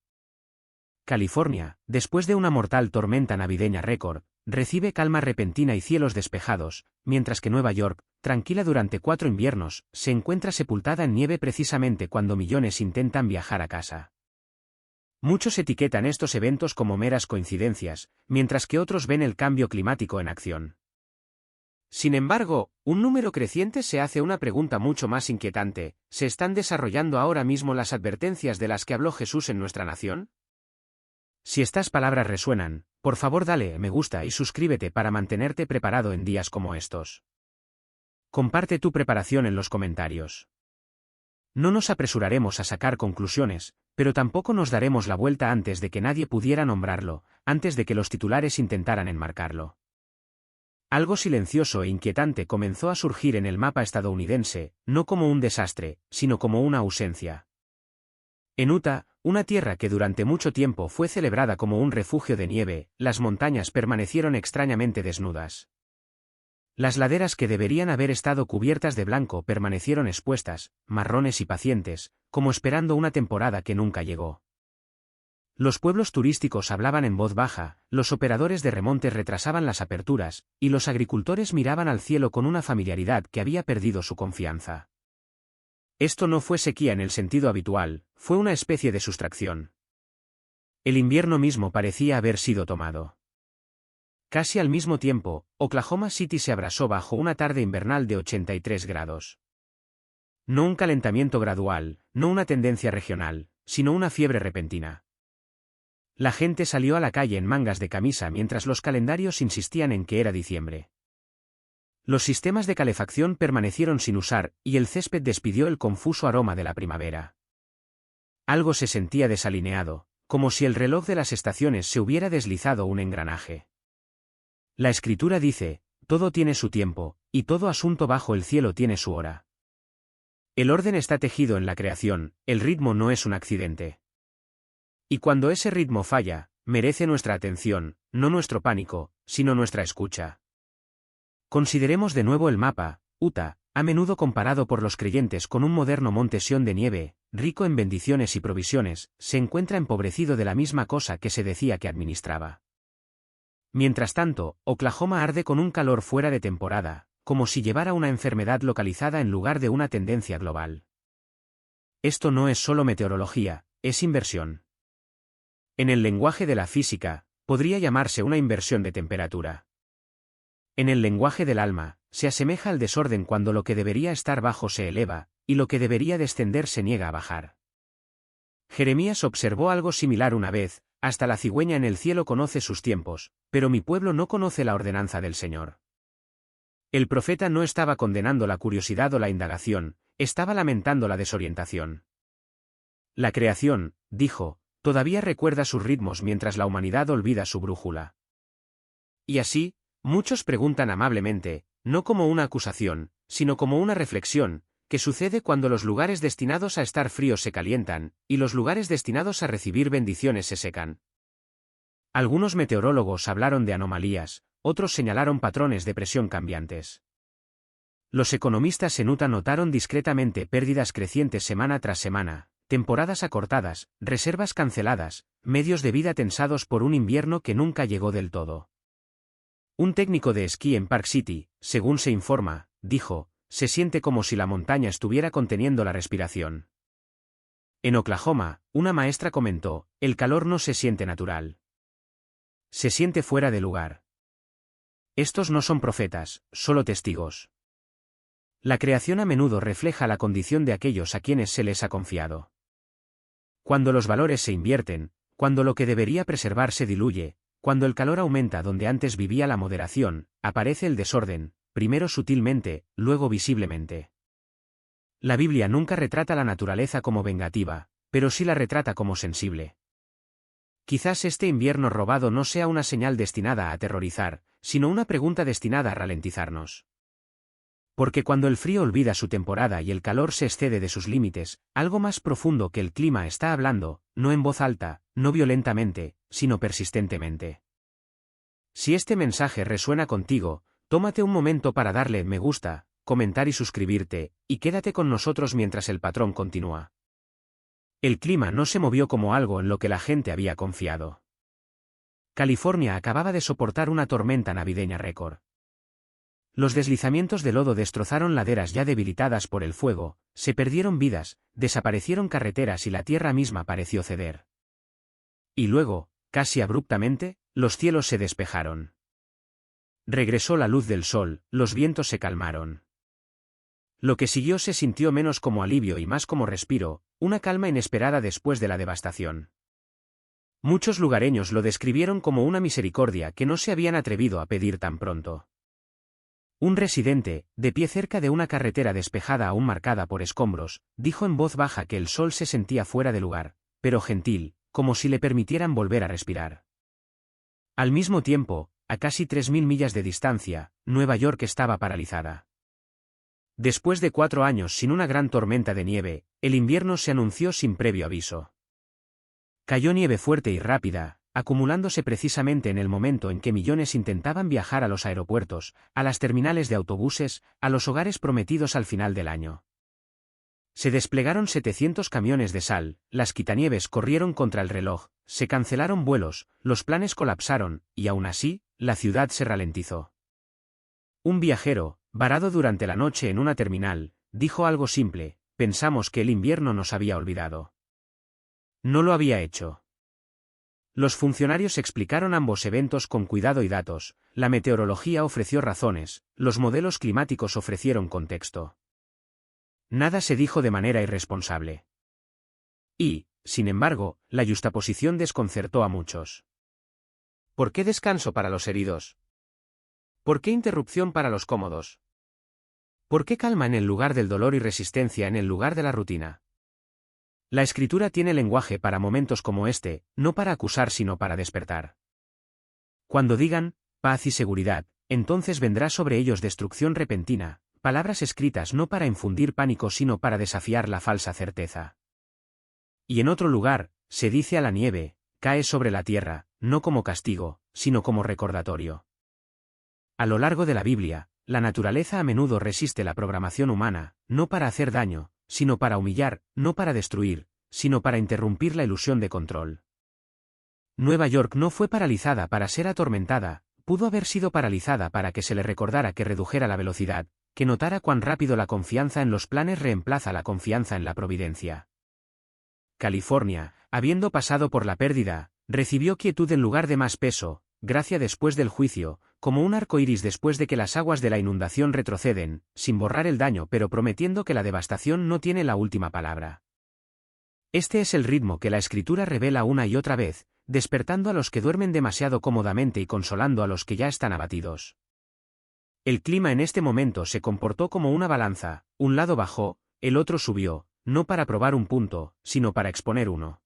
California, después de una mortal tormenta navideña récord, recibe calma repentina y cielos despejados, mientras que Nueva York, tranquila durante 4 inviernos, se encuentra sepultada en nieve precisamente cuando millones intentan viajar a casa. Muchos etiquetan estos eventos como meras coincidencias, mientras que otros ven el cambio climático en acción. Sin embargo, un número creciente se hace una pregunta mucho más inquietante: ¿se están desarrollando ahora mismo las advertencias de las que habló Jesús en nuestra nación? Si estas palabras resuenan, por favor dale me gusta y suscríbete para mantenerte preparado en días como estos. Comparte tu preparación en los comentarios. No nos apresuraremos a sacar conclusiones, pero tampoco nos daremos la vuelta antes de que nadie pudiera nombrarlo, antes de que los titulares intentaran enmarcarlo. Algo silencioso e inquietante comenzó a surgir en el mapa estadounidense, no como un desastre, sino como una ausencia. En Utah, una tierra que durante mucho tiempo fue celebrada como un refugio de nieve, las montañas permanecieron extrañamente desnudas. Las laderas que deberían haber estado cubiertas de blanco permanecieron expuestas, marrones y pacientes, como esperando una temporada que nunca llegó. Los pueblos turísticos hablaban en voz baja, los operadores de remontes retrasaban las aperturas, y los agricultores miraban al cielo con una familiaridad que había perdido su confianza. Esto no fue sequía en el sentido habitual, fue una especie de sustracción. El invierno mismo parecía haber sido tomado. Casi al mismo tiempo, Oklahoma City se abrasó bajo una tarde invernal de 83 grados. No un calentamiento gradual, no una tendencia regional, sino una fiebre repentina. La gente salió a la calle en mangas de camisa mientras los calendarios insistían en que era diciembre. Los sistemas de calefacción permanecieron sin usar, y el césped despidió el confuso aroma de la primavera. Algo se sentía desalineado, como si el reloj de las estaciones se hubiera deslizado un engranaje. La Escritura dice, todo tiene su tiempo, y todo asunto bajo el cielo tiene su hora. El orden está tejido en la creación, el ritmo no es un accidente. Y cuando ese ritmo falla, merece nuestra atención, no nuestro pánico, sino nuestra escucha. Consideremos de nuevo el mapa. Utah, a menudo comparado por los creyentes con un moderno monte Sión de nieve, rico en bendiciones y provisiones, se encuentra empobrecido de la misma cosa que se decía que administraba. Mientras tanto, Oklahoma arde con un calor fuera de temporada, como si llevara una enfermedad localizada en lugar de una tendencia global. Esto no es solo meteorología, es inversión. En el lenguaje de la física, podría llamarse una inversión de temperatura. En el lenguaje del alma, se asemeja al desorden cuando lo que debería estar bajo se eleva, y lo que debería descender se niega a bajar. Jeremías observó algo similar una vez, hasta la cigüeña en el cielo conoce sus tiempos, pero mi pueblo no conoce la ordenanza del Señor. El profeta no estaba condenando la curiosidad o la indagación, estaba lamentando la desorientación. La creación, dijo, todavía recuerda sus ritmos mientras la humanidad olvida su brújula. Y así, muchos preguntan amablemente, no como una acusación, sino como una reflexión, ¿qué sucede cuando los lugares destinados a estar fríos se calientan, y los lugares destinados a recibir bendiciones se secan? Algunos meteorólogos hablaron de anomalías, otros señalaron patrones de presión cambiantes. Los economistas en Utah notaron discretamente pérdidas crecientes semana tras semana, temporadas acortadas, reservas canceladas, medios de vida tensados por un invierno que nunca llegó del todo. Un técnico de esquí en Park City, según se informa, dijo, se siente como si la montaña estuviera conteniendo la respiración. En Oklahoma, una maestra comentó, el calor no se siente natural. Se siente fuera de lugar. Estos no son profetas, solo testigos. La creación a menudo refleja la condición de aquellos a quienes se les ha confiado. Cuando los valores se invierten, cuando lo que debería preservar se diluye, cuando el calor aumenta donde antes vivía la moderación, aparece el desorden, primero sutilmente, luego visiblemente. La Biblia nunca retrata la naturaleza como vengativa, pero sí la retrata como sensible. Quizás este invierno robado no sea una señal destinada a aterrorizar, sino una pregunta destinada a ralentizarnos. Porque cuando el frío olvida su temporada y el calor se excede de sus límites, algo más profundo que el clima está hablando, no en voz alta, no violentamente, sino persistentemente. Si este mensaje resuena contigo, tómate un momento para darle me gusta, comentar y suscribirte, y quédate con nosotros mientras el patrón continúa. El clima no se movió como algo en lo que la gente había confiado. California acababa de soportar una tormenta navideña récord. Los deslizamientos de lodo destrozaron laderas ya debilitadas por el fuego, se perdieron vidas, desaparecieron carreteras y la tierra misma pareció ceder. Y luego, casi abruptamente, los cielos se despejaron. Regresó la luz del sol, los vientos se calmaron. Lo que siguió se sintió menos como alivio y más como respiro, una calma inesperada después de la devastación. Muchos lugareños lo describieron como una misericordia que no se habían atrevido a pedir tan pronto. Un residente, de pie cerca de una carretera despejada aún marcada por escombros, dijo en voz baja que el sol se sentía fuera de lugar, pero gentil, como si le permitieran volver a respirar. Al mismo tiempo, a casi 3.000 millas de distancia, Nueva York estaba paralizada. Después de 4 años sin una gran tormenta de nieve, el invierno se anunció sin previo aviso. Cayó nieve fuerte y rápida, acumulándose precisamente en el momento en que millones intentaban viajar a los aeropuertos, a las terminales de autobuses, a los hogares prometidos al final del año. Se desplegaron 700 camiones de sal, las quitanieves corrieron contra el reloj, se cancelaron vuelos, los planes colapsaron, y aún así, la ciudad se ralentizó. Un viajero, varado durante la noche en una terminal, dijo algo simple: pensamos que el invierno nos había olvidado. No lo había hecho. Los funcionarios explicaron ambos eventos con cuidado y datos, la meteorología ofreció razones, los modelos climáticos ofrecieron contexto. Nada se dijo de manera irresponsable. Y, sin embargo, la yuxtaposición desconcertó a muchos. ¿Por qué descanso para los heridos? ¿Por qué interrupción para los cómodos? ¿Por qué calma en el lugar del dolor y resistencia en el lugar de la rutina? La escritura tiene lenguaje para momentos como este, no para acusar sino para despertar. Cuando digan, paz y seguridad, entonces vendrá sobre ellos destrucción repentina, palabras escritas no para infundir pánico sino para desafiar la falsa certeza. Y en otro lugar, se dice a la nieve, cae sobre la tierra, no como castigo, sino como recordatorio. A lo largo de la Biblia, la naturaleza a menudo resiste la programación humana, no para hacer daño, sino para humillar, no para destruir, sino para interrumpir la ilusión de control. Nueva York no fue paralizada para ser atormentada, pudo haber sido paralizada para que se le recordara que redujera la velocidad, que notara cuán rápido la confianza en los planes reemplaza la confianza en la providencia. California, habiendo pasado por la pérdida, recibió quietud en lugar de más peso, gracia después del juicio, como un arco iris después de que las aguas de la inundación retroceden, sin borrar el daño pero prometiendo que la devastación no tiene la última palabra. Este es el ritmo que la escritura revela una y otra vez, despertando a los que duermen demasiado cómodamente y consolando a los que ya están abatidos. El clima en este momento se comportó como una balanza, un lado bajó, el otro subió, no para probar un punto, sino para exponer uno.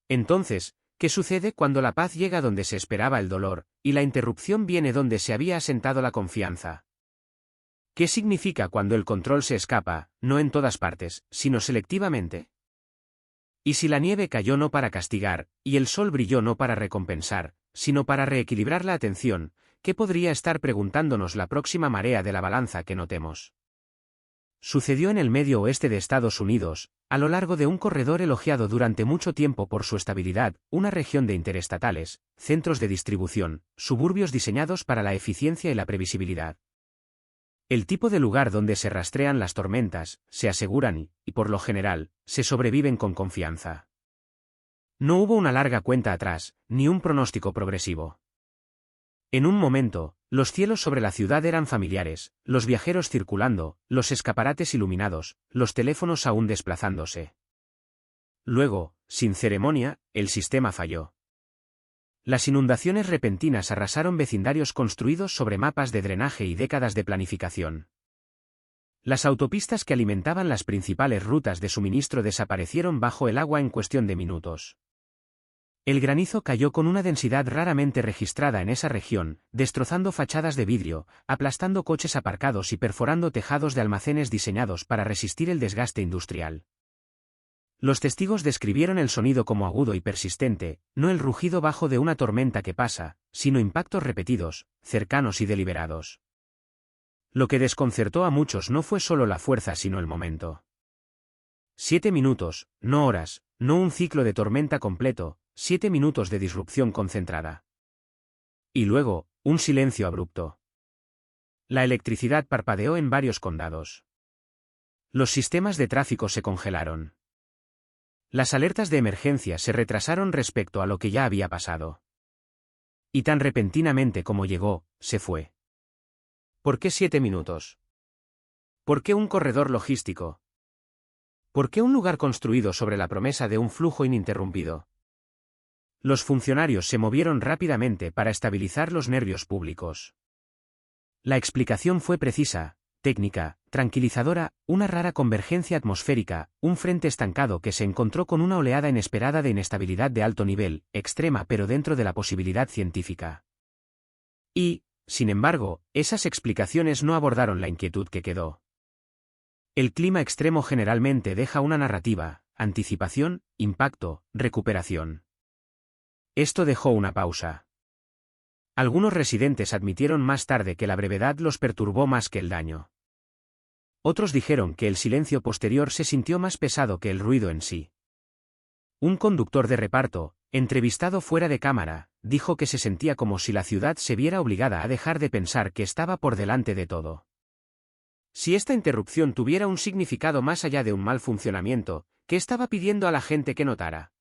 Entonces, ¿qué sucede cuando la paz llega donde se esperaba el dolor, y la interrupción viene donde se había asentado la confianza? ¿Qué significa cuando el control se escapa, no en todas partes, sino selectivamente? ¿Y si la nieve cayó no para castigar, y el sol brilló no para recompensar, sino para reequilibrar la atención, qué podría estar preguntándonos la próxima marea de la balanza que notemos? Sucedió en el medio oeste de Estados Unidos, a lo largo de un corredor elogiado durante mucho tiempo por su estabilidad, una región de interestatales, centros de distribución, suburbios diseñados para la eficiencia y la previsibilidad. El tipo de lugar donde se rastrean las tormentas, se aseguran y, por lo general, se sobreviven con confianza. No hubo una larga cuenta atrás, ni un pronóstico progresivo. En un momento, los cielos sobre la ciudad eran familiares, los viajeros circulando, los escaparates iluminados, los teléfonos aún desplazándose. Luego, sin ceremonia, el sistema falló. Las inundaciones repentinas arrasaron vecindarios construidos sobre mapas de drenaje y décadas de planificación. Las autopistas que alimentaban las principales rutas de suministro desaparecieron bajo el agua en cuestión de minutos. El granizo cayó con una densidad raramente registrada en esa región, destrozando fachadas de vidrio, aplastando coches aparcados y perforando tejados de almacenes diseñados para resistir el desgaste industrial. Los testigos describieron el sonido como agudo y persistente, no el rugido bajo de una tormenta que pasa, sino impactos repetidos, cercanos y deliberados. Lo que desconcertó a muchos no fue solo la fuerza sino el momento. 7 minutos, no horas, no un ciclo de tormenta completo, 7 minutos de disrupción concentrada. Y luego, un silencio abrupto. La electricidad parpadeó en varios condados. Los sistemas de tráfico se congelaron. Las alertas de emergencia se retrasaron respecto a lo que ya había pasado. Y tan repentinamente como llegó, se fue. ¿Por qué 7 minutos? ¿Por qué un corredor logístico? ¿Por qué un lugar construido sobre la promesa de un flujo ininterrumpido? Los funcionarios se movieron rápidamente para estabilizar los nervios públicos. La explicación fue precisa, técnica, tranquilizadora, una rara convergencia atmosférica, un frente estancado que se encontró con una oleada inesperada de inestabilidad de alto nivel, extrema pero dentro de la posibilidad científica. Y, sin embargo, esas explicaciones no abordaron la inquietud que quedó. El clima extremo generalmente deja una narrativa, anticipación, impacto, recuperación. Esto dejó una pausa. Algunos residentes admitieron más tarde que la brevedad los perturbó más que el daño. Otros dijeron que el silencio posterior se sintió más pesado que el ruido en sí. Un conductor de reparto, entrevistado fuera de cámara, dijo que se sentía como si la ciudad se viera obligada a dejar de pensar que estaba por delante de todo. Si esta interrupción tuviera un significado más allá de un mal funcionamiento, ¿qué estaba pidiendo a la gente que notara?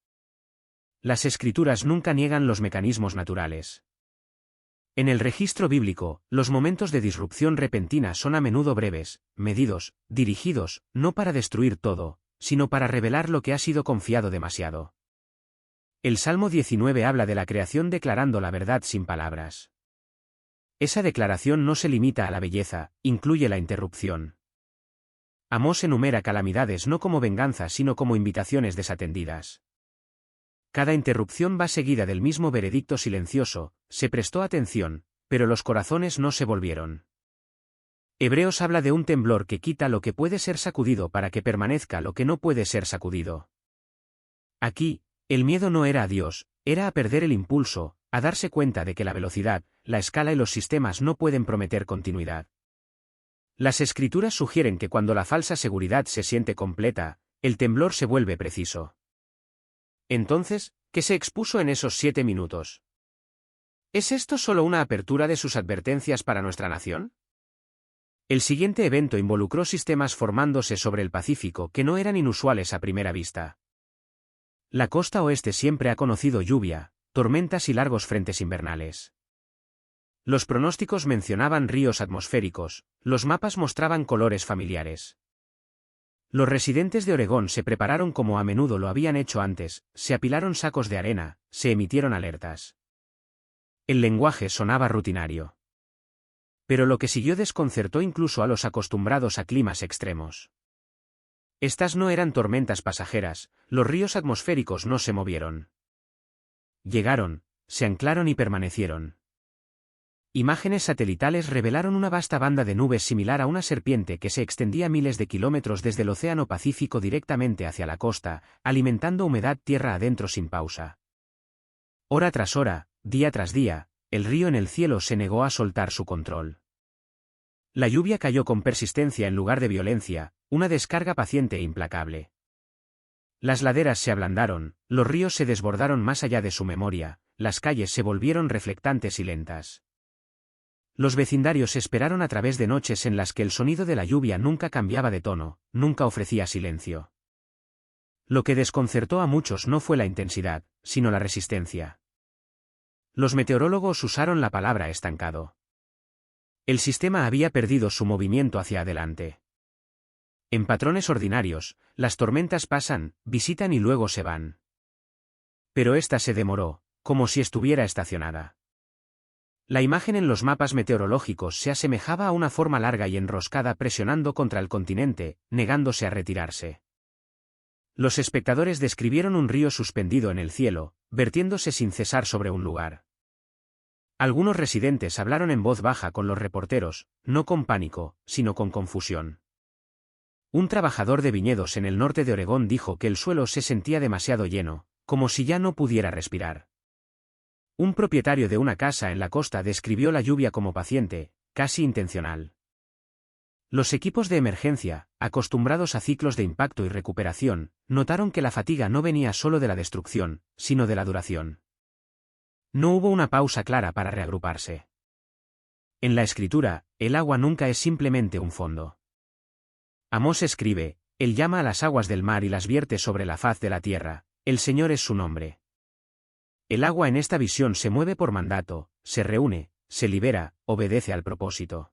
Las escrituras nunca niegan los mecanismos naturales. En el registro bíblico, los momentos de disrupción repentina son a menudo breves, medidos, dirigidos, no para destruir todo, sino para revelar lo que ha sido confiado demasiado. El Salmo 19 habla de la creación declarando la verdad sin palabras. Esa declaración no se limita a la belleza, incluye la interrupción. Amós enumera calamidades no como venganza sino como invitaciones desatendidas. Cada interrupción va seguida del mismo veredicto silencioso, se prestó atención, pero los corazones no se volvieron. Hebreos habla de un temblor que quita lo que puede ser sacudido para que permanezca lo que no puede ser sacudido. Aquí, el miedo no era a Dios, era a perder el impulso, a darse cuenta de que la velocidad, la escala y los sistemas no pueden prometer continuidad. Las escrituras sugieren que cuando la falsa seguridad se siente completa, el temblor se vuelve preciso. Entonces, ¿qué se expuso en esos 7 minutos? ¿Es esto solo una apertura de sus advertencias para nuestra nación? El siguiente evento involucró sistemas formándose sobre el Pacífico que no eran inusuales a primera vista. La costa oeste siempre ha conocido lluvia, tormentas y largos frentes invernales. Los pronósticos mencionaban ríos atmosféricos, los mapas mostraban colores familiares. Los residentes de Oregón se prepararon como a menudo lo habían hecho antes, se apilaron sacos de arena, se emitieron alertas. El lenguaje sonaba rutinario. Pero lo que siguió desconcertó incluso a los acostumbrados a climas extremos. Estas no eran tormentas pasajeras, los ríos atmosféricos no se movieron. Llegaron, se anclaron y permanecieron. Imágenes satelitales revelaron una vasta banda de nubes similar a una serpiente que se extendía miles de kilómetros desde el Océano Pacífico directamente hacia la costa, alimentando humedad tierra adentro sin pausa. Hora tras hora, día tras día, el río en el cielo se negó a soltar su control. La lluvia cayó con persistencia en lugar de violencia, una descarga paciente e implacable. Las laderas se ablandaron, los ríos se desbordaron más allá de su memoria, las calles se volvieron reflectantes y lentas. Los vecindarios esperaron a través de noches en las que el sonido de la lluvia nunca cambiaba de tono, nunca ofrecía silencio. Lo que desconcertó a muchos no fue la intensidad, sino la resistencia. Los meteorólogos usaron la palabra estancado. El sistema había perdido su movimiento hacia adelante. En patrones ordinarios, las tormentas pasan, visitan y luego se van. Pero esta se demoró, como si estuviera estacionada. La imagen en los mapas meteorológicos se asemejaba a una forma larga y enroscada presionando contra el continente, negándose a retirarse. Los espectadores describieron un río suspendido en el cielo, vertiéndose sin cesar sobre un lugar. Algunos residentes hablaron en voz baja con los reporteros, no con pánico, sino con confusión. Un trabajador de viñedos en el norte de Oregón dijo que el suelo se sentía demasiado lleno, como si ya no pudiera respirar. Un propietario de una casa en la costa describió la lluvia como paciente, casi intencional. Los equipos de emergencia, acostumbrados a ciclos de impacto y recuperación, notaron que la fatiga no venía solo de la destrucción, sino de la duración. No hubo una pausa clara para reagruparse. En la escritura, el agua nunca es simplemente un fondo. Amós escribe, Él llama a las aguas del mar y las vierte sobre la faz de la tierra, el Señor es su nombre. El agua en esta visión se mueve por mandato, se reúne, se libera, obedece al propósito.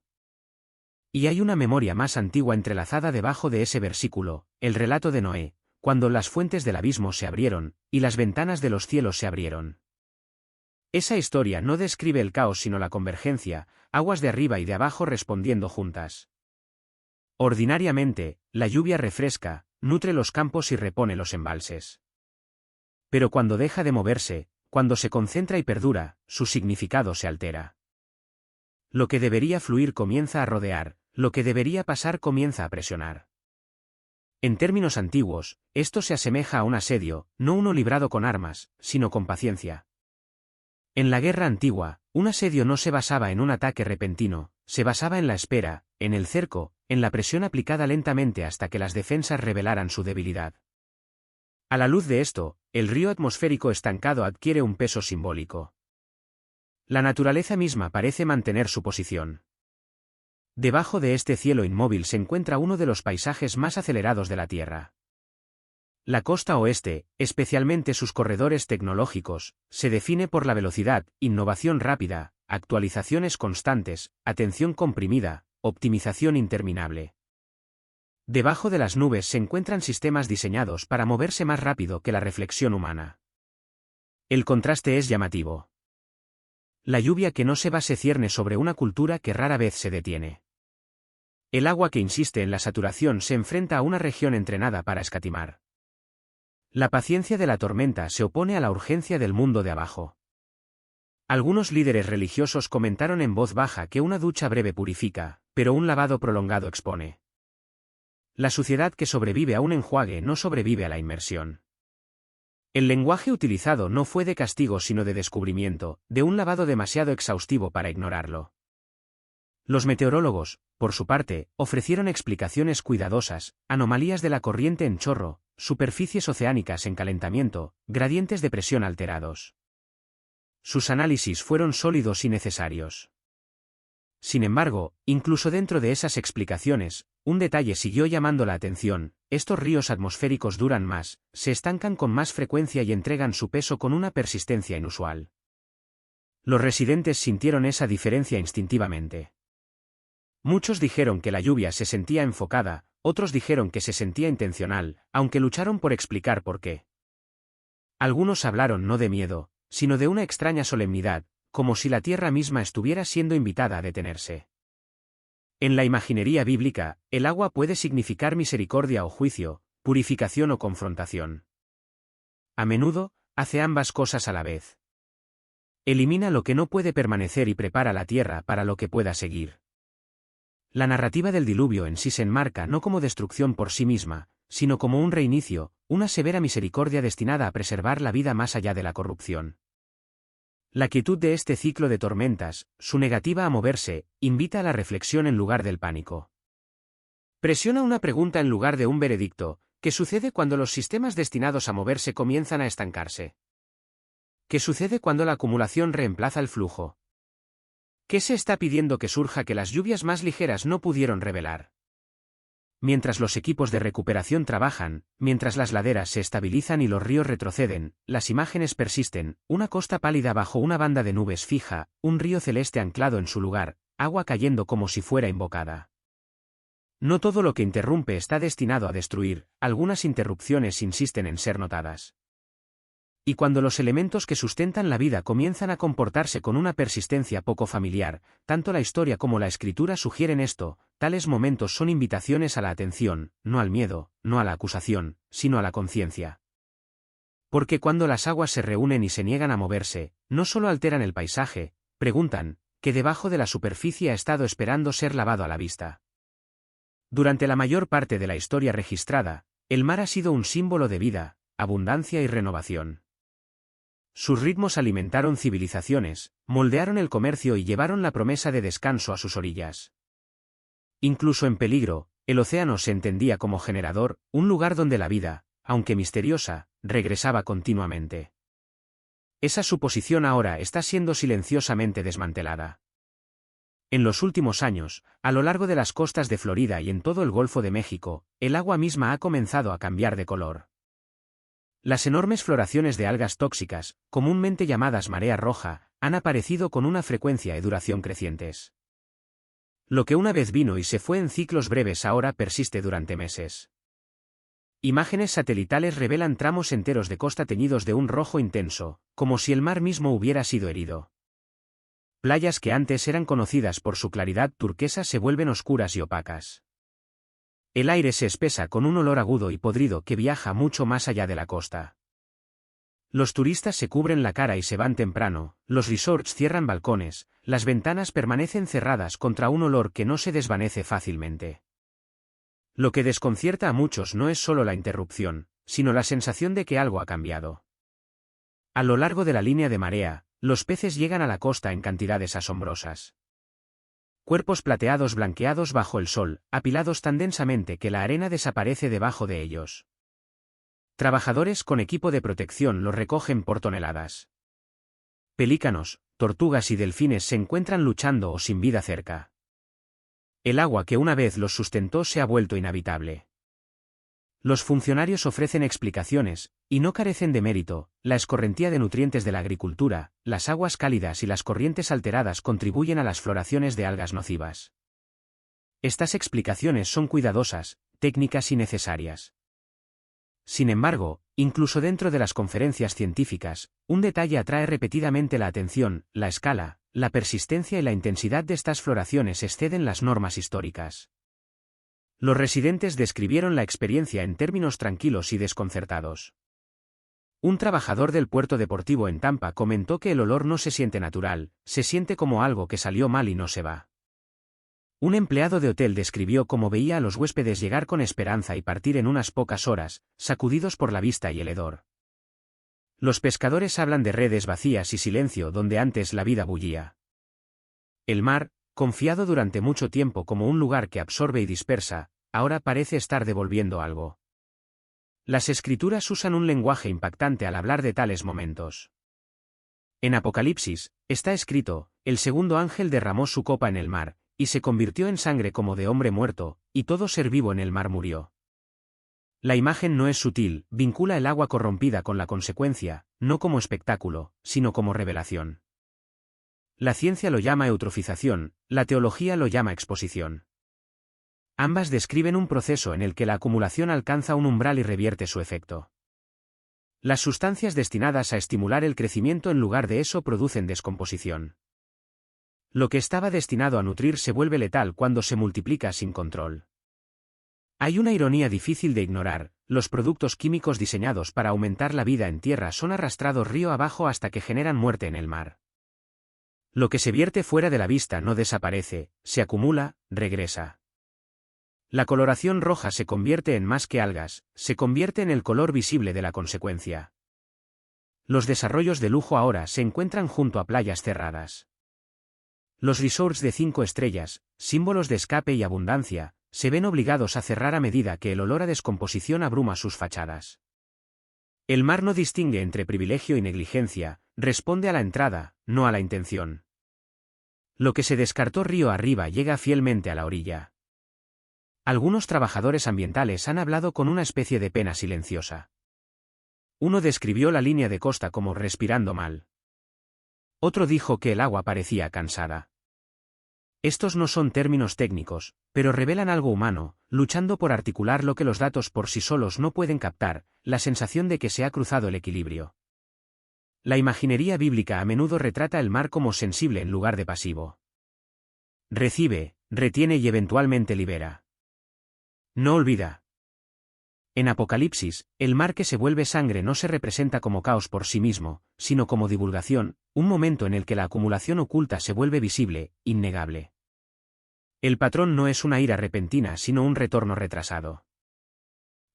Y hay una memoria más antigua entrelazada debajo de ese versículo, el relato de Noé, cuando las fuentes del abismo se abrieron, y las ventanas de los cielos se abrieron. Esa historia no describe el caos sino la convergencia, aguas de arriba y de abajo respondiendo juntas. Ordinariamente, la lluvia refresca, nutre los campos y repone los embalses. Pero cuando deja de moverse, cuando se concentra y perdura, su significado se altera. Lo que debería fluir comienza a rodear, lo que debería pasar comienza a presionar. En términos antiguos, esto se asemeja a un asedio, no uno librado con armas, sino con paciencia. En la guerra antigua, un asedio no se basaba en un ataque repentino, se basaba en la espera, en el cerco, en la presión aplicada lentamente hasta que las defensas revelaran su debilidad. A la luz de esto, el río atmosférico estancado adquiere un peso simbólico. La naturaleza misma parece mantener su posición. Debajo de este cielo inmóvil se encuentra uno de los paisajes más acelerados de la Tierra. La costa oeste, especialmente sus corredores tecnológicos, se define por la velocidad, innovación rápida, actualizaciones constantes, atención comprimida, optimización interminable. Debajo de las nubes se encuentran sistemas diseñados para moverse más rápido que la reflexión humana. El contraste es llamativo. La lluvia que no se va se cierne sobre una cultura que rara vez se detiene. El agua que insiste en la saturación se enfrenta a una región entrenada para escatimar. La paciencia de la tormenta se opone a la urgencia del mundo de abajo. Algunos líderes religiosos comentaron en voz baja que una ducha breve purifica, pero un lavado prolongado expone. La suciedad que sobrevive a un enjuague no sobrevive a la inmersión. El lenguaje utilizado no fue de castigo sino de descubrimiento, de un lavado demasiado exhaustivo para ignorarlo. Los meteorólogos, por su parte, ofrecieron explicaciones cuidadosas, anomalías de la corriente en chorro, superficies oceánicas en calentamiento, gradientes de presión alterados. Sus análisis fueron sólidos y necesarios. Sin embargo, incluso dentro de esas explicaciones, un detalle siguió llamando la atención: estos ríos atmosféricos duran más, se estancan con más frecuencia y entregan su peso con una persistencia inusual. Los residentes sintieron esa diferencia instintivamente. Muchos dijeron que la lluvia se sentía enfocada, otros dijeron que se sentía intencional, aunque lucharon por explicar por qué. Algunos hablaron no de miedo, sino de una extraña solemnidad, como si la tierra misma estuviera siendo invitada a detenerse. En la imaginería bíblica, el agua puede significar misericordia o juicio, purificación o confrontación. A menudo, hace ambas cosas a la vez. Elimina lo que no puede permanecer y prepara la tierra para lo que pueda seguir. La narrativa del diluvio en sí se enmarca no como destrucción por sí misma, sino como un reinicio, una severa misericordia destinada a preservar la vida más allá de la corrupción. La quietud de este ciclo de tormentas, su negativa a moverse, invita a la reflexión en lugar del pánico. Presiona una pregunta en lugar de un veredicto: ¿qué sucede cuando los sistemas destinados a moverse comienzan a estancarse? ¿Qué sucede cuando la acumulación reemplaza el flujo? ¿Qué se está pidiendo que surja que las lluvias más ligeras no pudieron revelar? Mientras los equipos de recuperación trabajan, mientras las laderas se estabilizan y los ríos retroceden, las imágenes persisten: una costa pálida bajo una banda de nubes fija, un río celeste anclado en su lugar, agua cayendo como si fuera invocada. No todo lo que interrumpe está destinado a destruir, algunas interrupciones insisten en ser notadas. Y cuando los elementos que sustentan la vida comienzan a comportarse con una persistencia poco familiar, tanto la historia como la escritura sugieren esto: tales momentos son invitaciones a la atención, no al miedo, no a la acusación, sino a la conciencia. Porque cuando las aguas se reúnen y se niegan a moverse, no solo alteran el paisaje, preguntan, que debajo de la superficie ha estado esperando ser lavado a la vista. Durante la mayor parte de la historia registrada, el mar ha sido un símbolo de vida, abundancia y renovación. Sus ritmos alimentaron civilizaciones, moldearon el comercio y llevaron la promesa de descanso a sus orillas. Incluso en peligro, el océano se entendía como generador, un lugar donde la vida, aunque misteriosa, regresaba continuamente. Esa suposición ahora está siendo silenciosamente desmantelada. En los últimos años, a lo largo de las costas de Florida y en todo el Golfo de México, el agua misma ha comenzado a cambiar de color. Las enormes floraciones de algas tóxicas, comúnmente llamadas marea roja, han aparecido con una frecuencia y duración crecientes. Lo que una vez vino y se fue en ciclos breves ahora persiste durante meses. Imágenes satelitales revelan tramos enteros de costa teñidos de un rojo intenso, como si el mar mismo hubiera sido herido. Playas que antes eran conocidas por su claridad turquesa se vuelven oscuras y opacas. El aire se espesa con un olor agudo y podrido que viaja mucho más allá de la costa. Los turistas se cubren la cara y se van temprano, los resorts cierran balcones, las ventanas permanecen cerradas contra un olor que no se desvanece fácilmente. Lo que desconcierta a muchos no es solo la interrupción, sino la sensación de que algo ha cambiado. A lo largo de la línea de marea, los peces llegan a la costa en cantidades asombrosas. Cuerpos plateados blanqueados bajo el sol, apilados tan densamente que la arena desaparece debajo de ellos. Trabajadores con equipo de protección los recogen por toneladas. Pelícanos, tortugas y delfines se encuentran luchando o sin vida cerca. El agua que una vez los sustentó se ha vuelto inhabitable. Los funcionarios ofrecen explicaciones, y no carecen de mérito. La escorrentía de nutrientes de la agricultura, las aguas cálidas y las corrientes alteradas contribuyen a las floraciones de algas nocivas. Estas explicaciones son cuidadosas, técnicas y necesarias. Sin embargo, incluso dentro de las conferencias científicas, un detalle atrae repetidamente la atención: la escala, la persistencia y la intensidad de estas floraciones exceden las normas históricas. Los residentes describieron la experiencia en términos tranquilos y desconcertados. Un trabajador del puerto deportivo en Tampa comentó que el olor no se siente natural, se siente como algo que salió mal y no se va. Un empleado de hotel describió cómo veía a los huéspedes llegar con esperanza y partir en unas pocas horas, sacudidos por la vista y el hedor. Los pescadores hablan de redes vacías y silencio donde antes la vida bullía. El mar, confiado durante mucho tiempo como un lugar que absorbe y dispersa, ahora parece estar devolviendo algo. Las escrituras usan un lenguaje impactante al hablar de tales momentos. En Apocalipsis, está escrito: el segundo ángel derramó su copa en el mar, y se convirtió en sangre como de hombre muerto, y todo ser vivo en el mar murió. La imagen no es sutil, vincula el agua corrompida con la consecuencia, no como espectáculo, sino como revelación. La ciencia lo llama eutrofización, la teología lo llama exposición. Ambas describen un proceso en el que la acumulación alcanza un umbral y revierte su efecto. Las sustancias destinadas a estimular el crecimiento en lugar de eso producen descomposición. Lo que estaba destinado a nutrir se vuelve letal cuando se multiplica sin control. Hay una ironía difícil de ignorar: los productos químicos diseñados para aumentar la vida en tierra son arrastrados río abajo hasta que generan muerte en el mar. Lo que se vierte fuera de la vista no desaparece, se acumula, regresa. La coloración roja se convierte en más que algas, se convierte en el color visible de la consecuencia. Los desarrollos de lujo ahora se encuentran junto a playas cerradas. Los resorts de 5 estrellas, símbolos de escape y abundancia, se ven obligados a cerrar a medida que el olor a descomposición abruma sus fachadas. El mar no distingue entre privilegio y negligencia, responde a la entrada, no a la intención. Lo que se descartó río arriba llega fielmente a la orilla. Algunos trabajadores ambientales han hablado con una especie de pena silenciosa. Uno describió la línea de costa como respirando mal. Otro dijo que el agua parecía cansada. Estos no son términos técnicos, pero revelan algo humano, luchando por articular lo que los datos por sí solos no pueden captar: la sensación de que se ha cruzado el equilibrio. La imaginería bíblica a menudo retrata el mar como sensible en lugar de pasivo. Recibe, retiene y eventualmente libera. No olvida. En Apocalipsis, el mar que se vuelve sangre no se representa como caos por sí mismo, sino como divulgación, un momento en el que la acumulación oculta se vuelve visible, innegable. El patrón no es una ira repentina sino un retorno retrasado.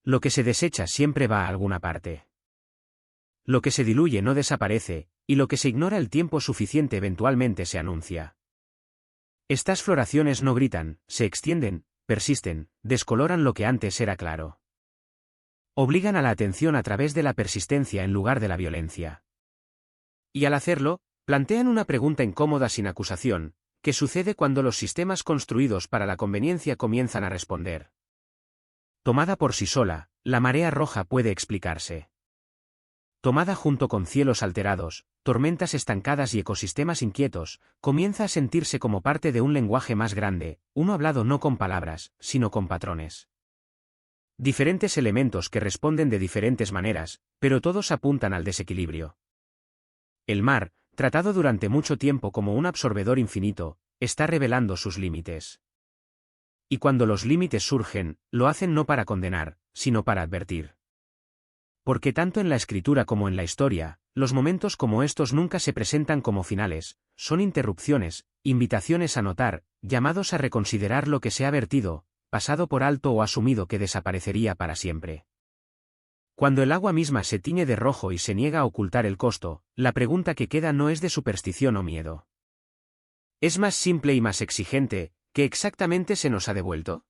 Lo que se desecha siempre va a alguna parte. Lo que se diluye no desaparece, y lo que se ignora el tiempo suficiente eventualmente se anuncia. Estas floraciones no gritan, se extienden, persisten, descoloran lo que antes era claro. Obligan a la atención a través de la persistencia en lugar de la violencia. Y al hacerlo, plantean una pregunta incómoda sin acusación: ¿qué sucede cuando los sistemas construidos para la conveniencia comienzan a responder? Tomada por sí sola, la marea roja puede explicarse. Tomada junto con cielos alterados, tormentas estancadas y ecosistemas inquietos, comienza a sentirse como parte de un lenguaje más grande, uno hablado no con palabras, sino con patrones. Diferentes elementos que responden de diferentes maneras, pero todos apuntan al desequilibrio. El mar, tratado durante mucho tiempo como un absorbedor infinito, está revelando sus límites. Y cuando los límites surgen, lo hacen no para condenar, sino para advertir. Porque tanto en la escritura como en la historia, los momentos como estos nunca se presentan como finales, son interrupciones, invitaciones a notar, llamados a reconsiderar lo que se ha vertido, pasado por alto o asumido que desaparecería para siempre. Cuando el agua misma se tiñe de rojo y se niega a ocultar el costo, la pregunta que queda no es de superstición o miedo. Es más simple y más exigente, ¿qué exactamente se nos ha devuelto?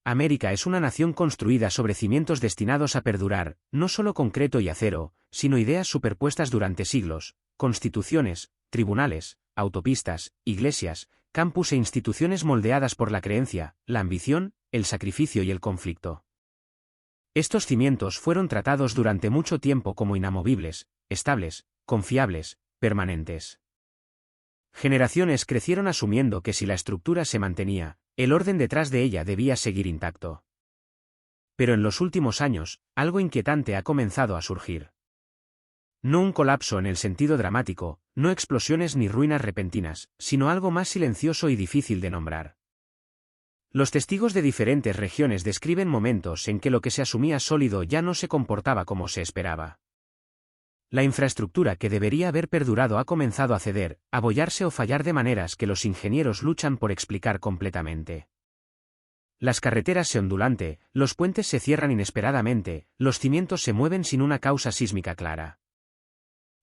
América es una nación construida sobre cimientos destinados a perdurar, no solo concreto y acero, sino ideas superpuestas durante siglos, constituciones, tribunales, autopistas, iglesias, campus e instituciones moldeadas por la creencia, la ambición, el sacrificio y el conflicto. Estos cimientos fueron tratados durante mucho tiempo como inamovibles, estables, confiables, permanentes. Generaciones crecieron asumiendo que si la estructura se mantenía, el orden detrás de ella debía seguir intacto. Pero en los últimos años, algo inquietante ha comenzado a surgir. No un colapso en el sentido dramático, no explosiones ni ruinas repentinas, sino algo más silencioso y difícil de nombrar. Los testigos de diferentes regiones describen momentos en que lo que se asumía sólido ya no se comportaba como se esperaba. La infraestructura que debería haber perdurado ha comenzado a ceder, a bollarse o fallar de maneras que los ingenieros luchan por explicar completamente. Las carreteras se ondulan, los puentes se cierran inesperadamente, los cimientos se mueven sin una causa sísmica clara.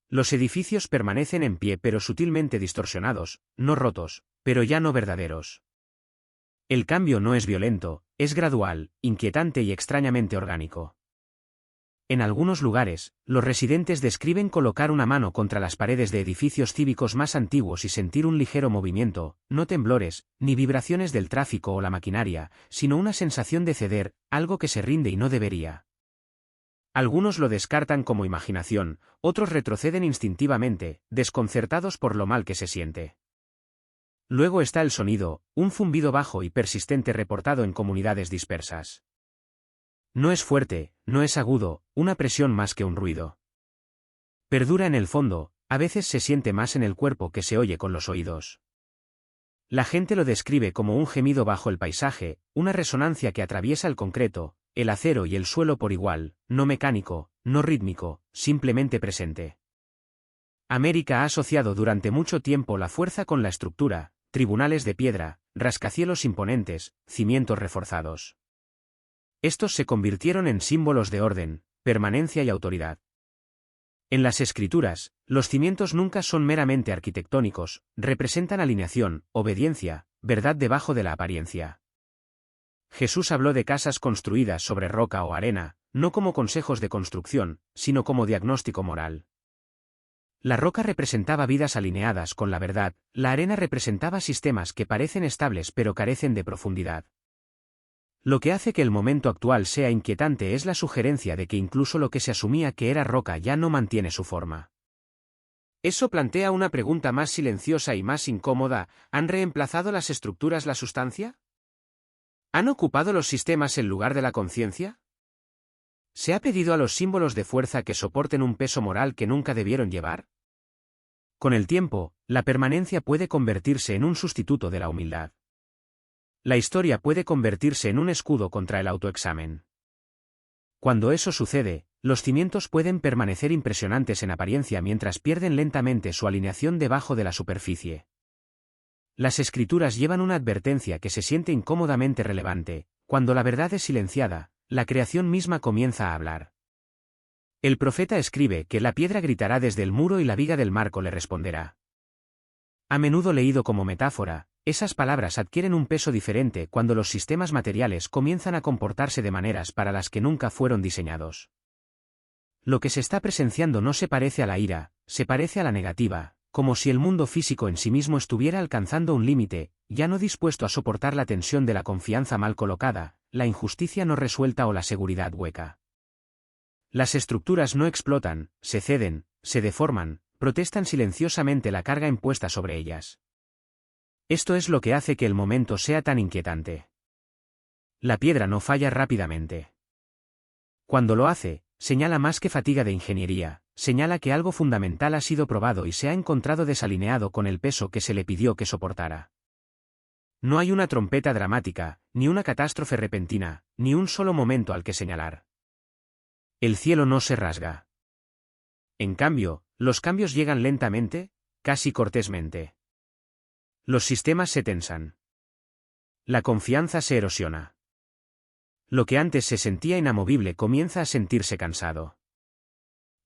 Los edificios permanecen en pie pero sutilmente distorsionados, no rotos, pero ya no verdaderos. El cambio no es violento, es gradual, inquietante y extrañamente orgánico. En algunos lugares, los residentes describen colocar una mano contra las paredes de edificios cívicos más antiguos y sentir un ligero movimiento, no temblores, ni vibraciones del tráfico o la maquinaria, sino una sensación de ceder, algo que se rinde y no debería. Algunos lo descartan como imaginación, otros retroceden instintivamente, desconcertados por lo mal que se siente. Luego está el sonido, un zumbido bajo y persistente reportado en comunidades dispersas. No es fuerte, no es agudo, una presión más que un ruido. Perdura en el fondo, a veces se siente más en el cuerpo que se oye con los oídos. La gente lo describe como un gemido bajo el paisaje, una resonancia que atraviesa el concreto, el acero y el suelo por igual, no mecánico, no rítmico, simplemente presente. América ha asociado durante mucho tiempo la fuerza con la estructura, tribunales de piedra, rascacielos imponentes, cimientos reforzados. Estos se convirtieron en símbolos de orden, permanencia y autoridad. En las escrituras, los cimientos nunca son meramente arquitectónicos, representan alineación, obediencia, verdad debajo de la apariencia. Jesús habló de casas construidas sobre roca o arena, no como consejos de construcción, sino como diagnóstico moral. La roca representaba vidas alineadas con la verdad, la arena representaba sistemas que parecen estables pero carecen de profundidad. Lo que hace que el momento actual sea inquietante es la sugerencia de que incluso lo que se asumía que era roca ya no mantiene su forma. Eso plantea una pregunta más silenciosa y más incómoda: ¿han reemplazado las estructuras la sustancia? ¿Han ocupado los sistemas el lugar de la conciencia? ¿Se ha pedido a los símbolos de fuerza que soporten un peso moral que nunca debieron llevar? Con el tiempo, la permanencia puede convertirse en un sustituto de la humildad. La historia puede convertirse en un escudo contra el autoexamen. Cuando eso sucede, los cimientos pueden permanecer impresionantes en apariencia mientras pierden lentamente su alineación debajo de la superficie. Las escrituras llevan una advertencia que se siente incómodamente relevante: cuando la verdad es silenciada, la creación misma comienza a hablar. El profeta escribe que la piedra gritará desde el muro y la viga del marco le responderá. A menudo leído como metáfora, esas palabras adquieren un peso diferente cuando los sistemas materiales comienzan a comportarse de maneras para las que nunca fueron diseñados. Lo que se está presenciando no se parece a la ira, se parece a la negativa, como si el mundo físico en sí mismo estuviera alcanzando un límite, ya no dispuesto a soportar la tensión de la confianza mal colocada, la injusticia no resuelta o la seguridad hueca. Las estructuras no explotan, se ceden, se deforman, protestan silenciosamente la carga impuesta sobre ellas. Esto es lo que hace que el momento sea tan inquietante. La piedra no falla rápidamente. Cuando lo hace, señala más que fatiga de ingeniería, señala que algo fundamental ha sido probado y se ha encontrado desalineado con el peso que se le pidió que soportara. No hay una trompeta dramática, ni una catástrofe repentina, ni un solo momento al que señalar. El cielo no se rasga. En cambio, los cambios llegan lentamente, casi cortésmente. Los sistemas se tensan. La confianza se erosiona. Lo que antes se sentía inamovible comienza a sentirse cansado.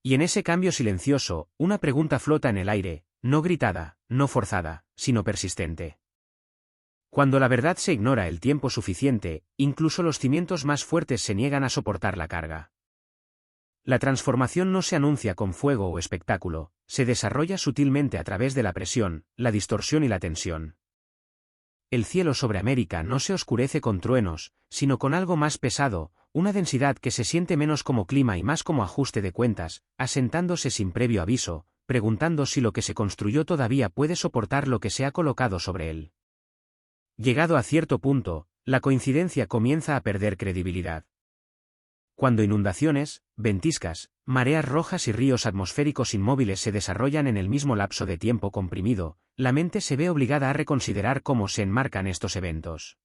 Y en ese cambio silencioso, una pregunta flota en el aire, no gritada, no forzada, sino persistente. Cuando la verdad se ignora el tiempo suficiente, incluso los cimientos más fuertes se niegan a soportar la carga. La transformación no se anuncia con fuego o espectáculo, se desarrolla sutilmente a través de la presión, la distorsión y la tensión. El cielo sobre América no se oscurece con truenos, sino con algo más pesado, una densidad que se siente menos como clima y más como ajuste de cuentas, asentándose sin previo aviso, preguntando si lo que se construyó todavía puede soportar lo que se ha colocado sobre él. Llegado a cierto punto, la coincidencia comienza a perder credibilidad. Cuando inundaciones, ventiscas, mareas rojas y ríos atmosféricos inmóviles se desarrollan en el mismo lapso de tiempo comprimido, la mente se ve obligada a reconsiderar cómo se enmarcan estos eventos.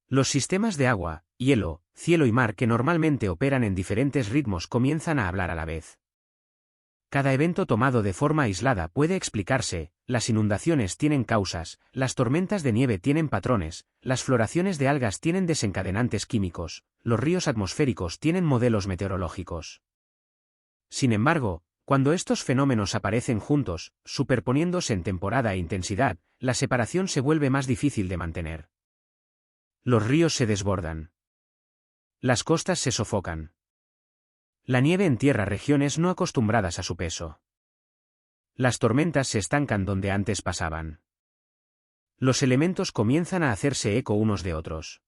Los sistemas de agua, hielo, cielo y mar que normalmente operan en diferentes ritmos comienzan a hablar a la vez. Cada evento tomado de forma aislada puede explicarse, las inundaciones tienen causas, las tormentas de nieve tienen patrones, las floraciones de algas tienen desencadenantes químicos, los ríos atmosféricos tienen modelos meteorológicos. Sin embargo, cuando estos fenómenos aparecen juntos, superponiéndose en temporada e intensidad, la separación se vuelve más difícil de mantener. Los ríos se desbordan. Las costas se sofocan. La nieve entierra regiones no acostumbradas a su peso. Las tormentas se estancan donde antes pasaban. Los elementos comienzan a hacerse eco unos de otros.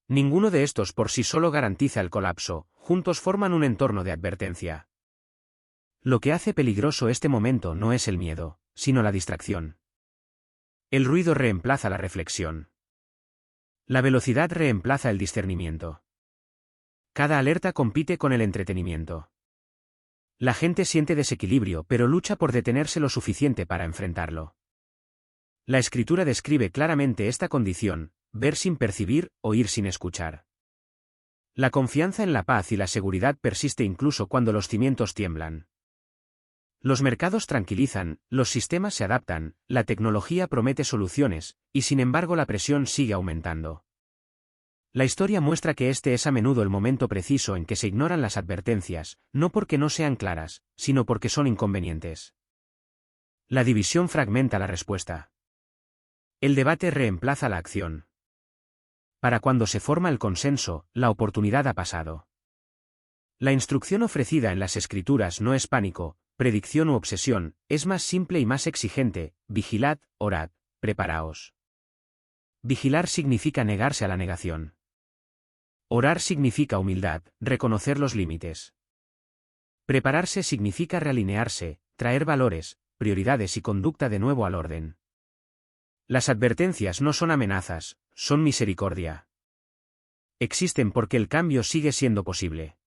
Ninguno de estos por sí solo garantiza el colapso, juntos forman un entorno de advertencia. Lo que hace peligroso este momento no es el miedo, sino la distracción. El ruido reemplaza la reflexión. La velocidad reemplaza el discernimiento. Cada alerta compite con el entretenimiento. La gente siente desequilibrio pero lucha por detenerse lo suficiente para enfrentarlo. La escritura describe claramente esta condición, ver sin percibir, oír sin escuchar. La confianza en la paz y la seguridad persiste incluso cuando los cimientos tiemblan. Los mercados tranquilizan, los sistemas se adaptan, la tecnología promete soluciones, y sin embargo la presión sigue aumentando. La historia muestra que este es a menudo el momento preciso en que se ignoran las advertencias, no porque no sean claras, sino porque son inconvenientes. La división fragmenta la respuesta. El debate reemplaza la acción. Para cuando se forma el consenso, la oportunidad ha pasado. La instrucción ofrecida en las escrituras no es pánico, predicción u obsesión, es más simple y más exigente: vigilad, orad, preparaos. Vigilar significa negarse a la negación. Orar significa humildad, reconocer los límites. Prepararse significa realinearse, traer valores, prioridades y conducta de nuevo al orden. Las advertencias no son amenazas, son misericordia. Existen porque el cambio sigue siendo posible.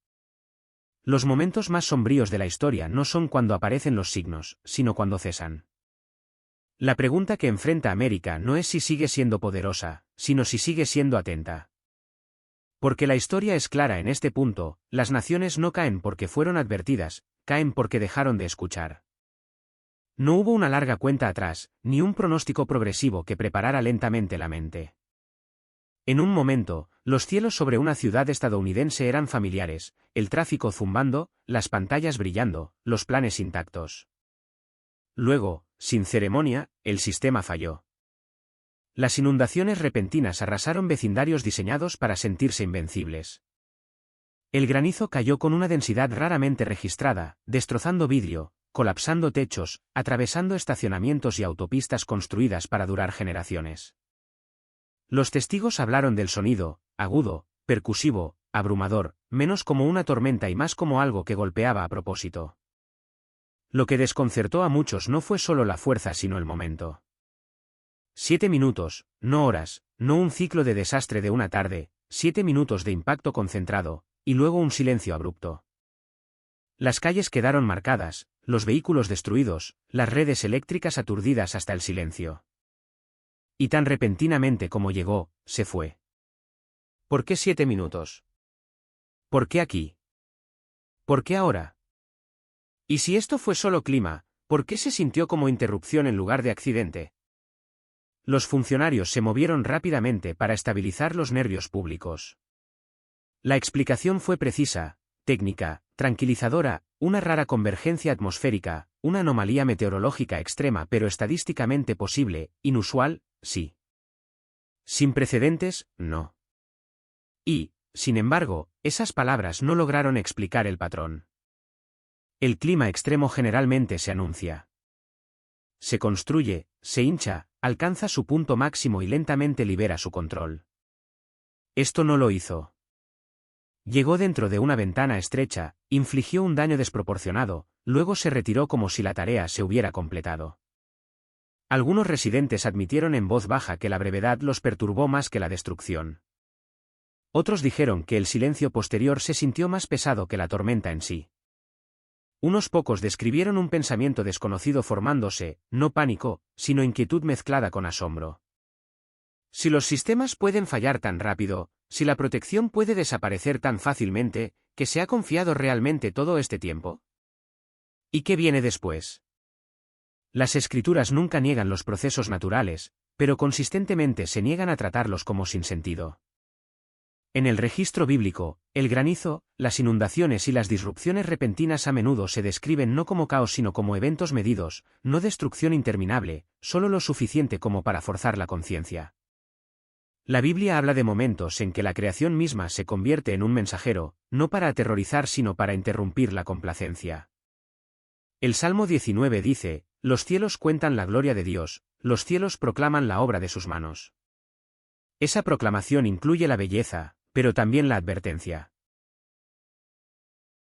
Los momentos más sombríos de la historia no son cuando aparecen los signos, sino cuando cesan. La pregunta que enfrenta América no es si sigue siendo poderosa, sino si sigue siendo atenta. Porque la historia es clara en este punto, las naciones no caen porque fueron advertidas, caen porque dejaron de escuchar. No hubo una larga cuenta atrás, ni un pronóstico progresivo que preparara lentamente la mente. En un momento, los cielos sobre una ciudad estadounidense eran familiares, el tráfico zumbando, las pantallas brillando, los planes intactos. Luego, sin ceremonia, el sistema falló. Las inundaciones repentinas arrasaron vecindarios diseñados para sentirse invencibles. El granizo cayó con una densidad raramente registrada, destrozando vidrio, colapsando techos, atravesando estacionamientos y autopistas construidas para durar generaciones. Los testigos hablaron del sonido, agudo, percusivo, abrumador, menos como una tormenta y más como algo que golpeaba a propósito. Lo que desconcertó a muchos no fue solo la fuerza sino el momento. 7 minutos, no horas, no un ciclo de desastre de una tarde, 7 minutos de impacto concentrado, y luego un silencio abrupto. Las calles quedaron marcadas, los vehículos destruidos, las redes eléctricas aturdidas hasta el silencio. Y tan repentinamente como llegó, se fue. ¿Por qué 7 minutos? ¿Por qué aquí? ¿Por qué ahora? Y si esto fue solo clima, ¿por qué se sintió como interrupción en lugar de accidente? Los funcionarios se movieron rápidamente para estabilizar los nervios públicos. La explicación fue precisa, técnica, tranquilizadora, una rara convergencia atmosférica, una anomalía meteorológica extrema pero estadísticamente posible, inusual, sí. Sin precedentes, no. Y, sin embargo, esas palabras no lograron explicar el patrón. El clima extremo generalmente se anuncia. Se construye, se hincha, alcanza su punto máximo y lentamente libera su control. Esto no lo hizo. Llegó dentro de una ventana estrecha, infligió un daño desproporcionado, luego se retiró como si la tarea se hubiera completado. Algunos residentes admitieron en voz baja que la brevedad los perturbó más que la destrucción. Otros dijeron que el silencio posterior se sintió más pesado que la tormenta en sí. Unos pocos describieron un pensamiento desconocido formándose, no pánico, sino inquietud mezclada con asombro. Si los sistemas pueden fallar tan rápido, si la protección puede desaparecer tan fácilmente, ¿qué se ha confiado realmente todo este tiempo? ¿Y qué viene después? Las escrituras nunca niegan los procesos naturales, pero consistentemente se niegan a tratarlos como sin sentido. En el registro bíblico, el granizo, las inundaciones y las disrupciones repentinas a menudo se describen no como caos sino como eventos medidos, no destrucción interminable, solo lo suficiente como para forzar la conciencia. La Biblia habla de momentos en que la creación misma se convierte en un mensajero, no para aterrorizar sino para interrumpir la complacencia. El Salmo 19 dice, «Los cielos cuentan la gloria de Dios, los cielos proclaman la obra de sus manos». Esa proclamación incluye la belleza, pero también la advertencia.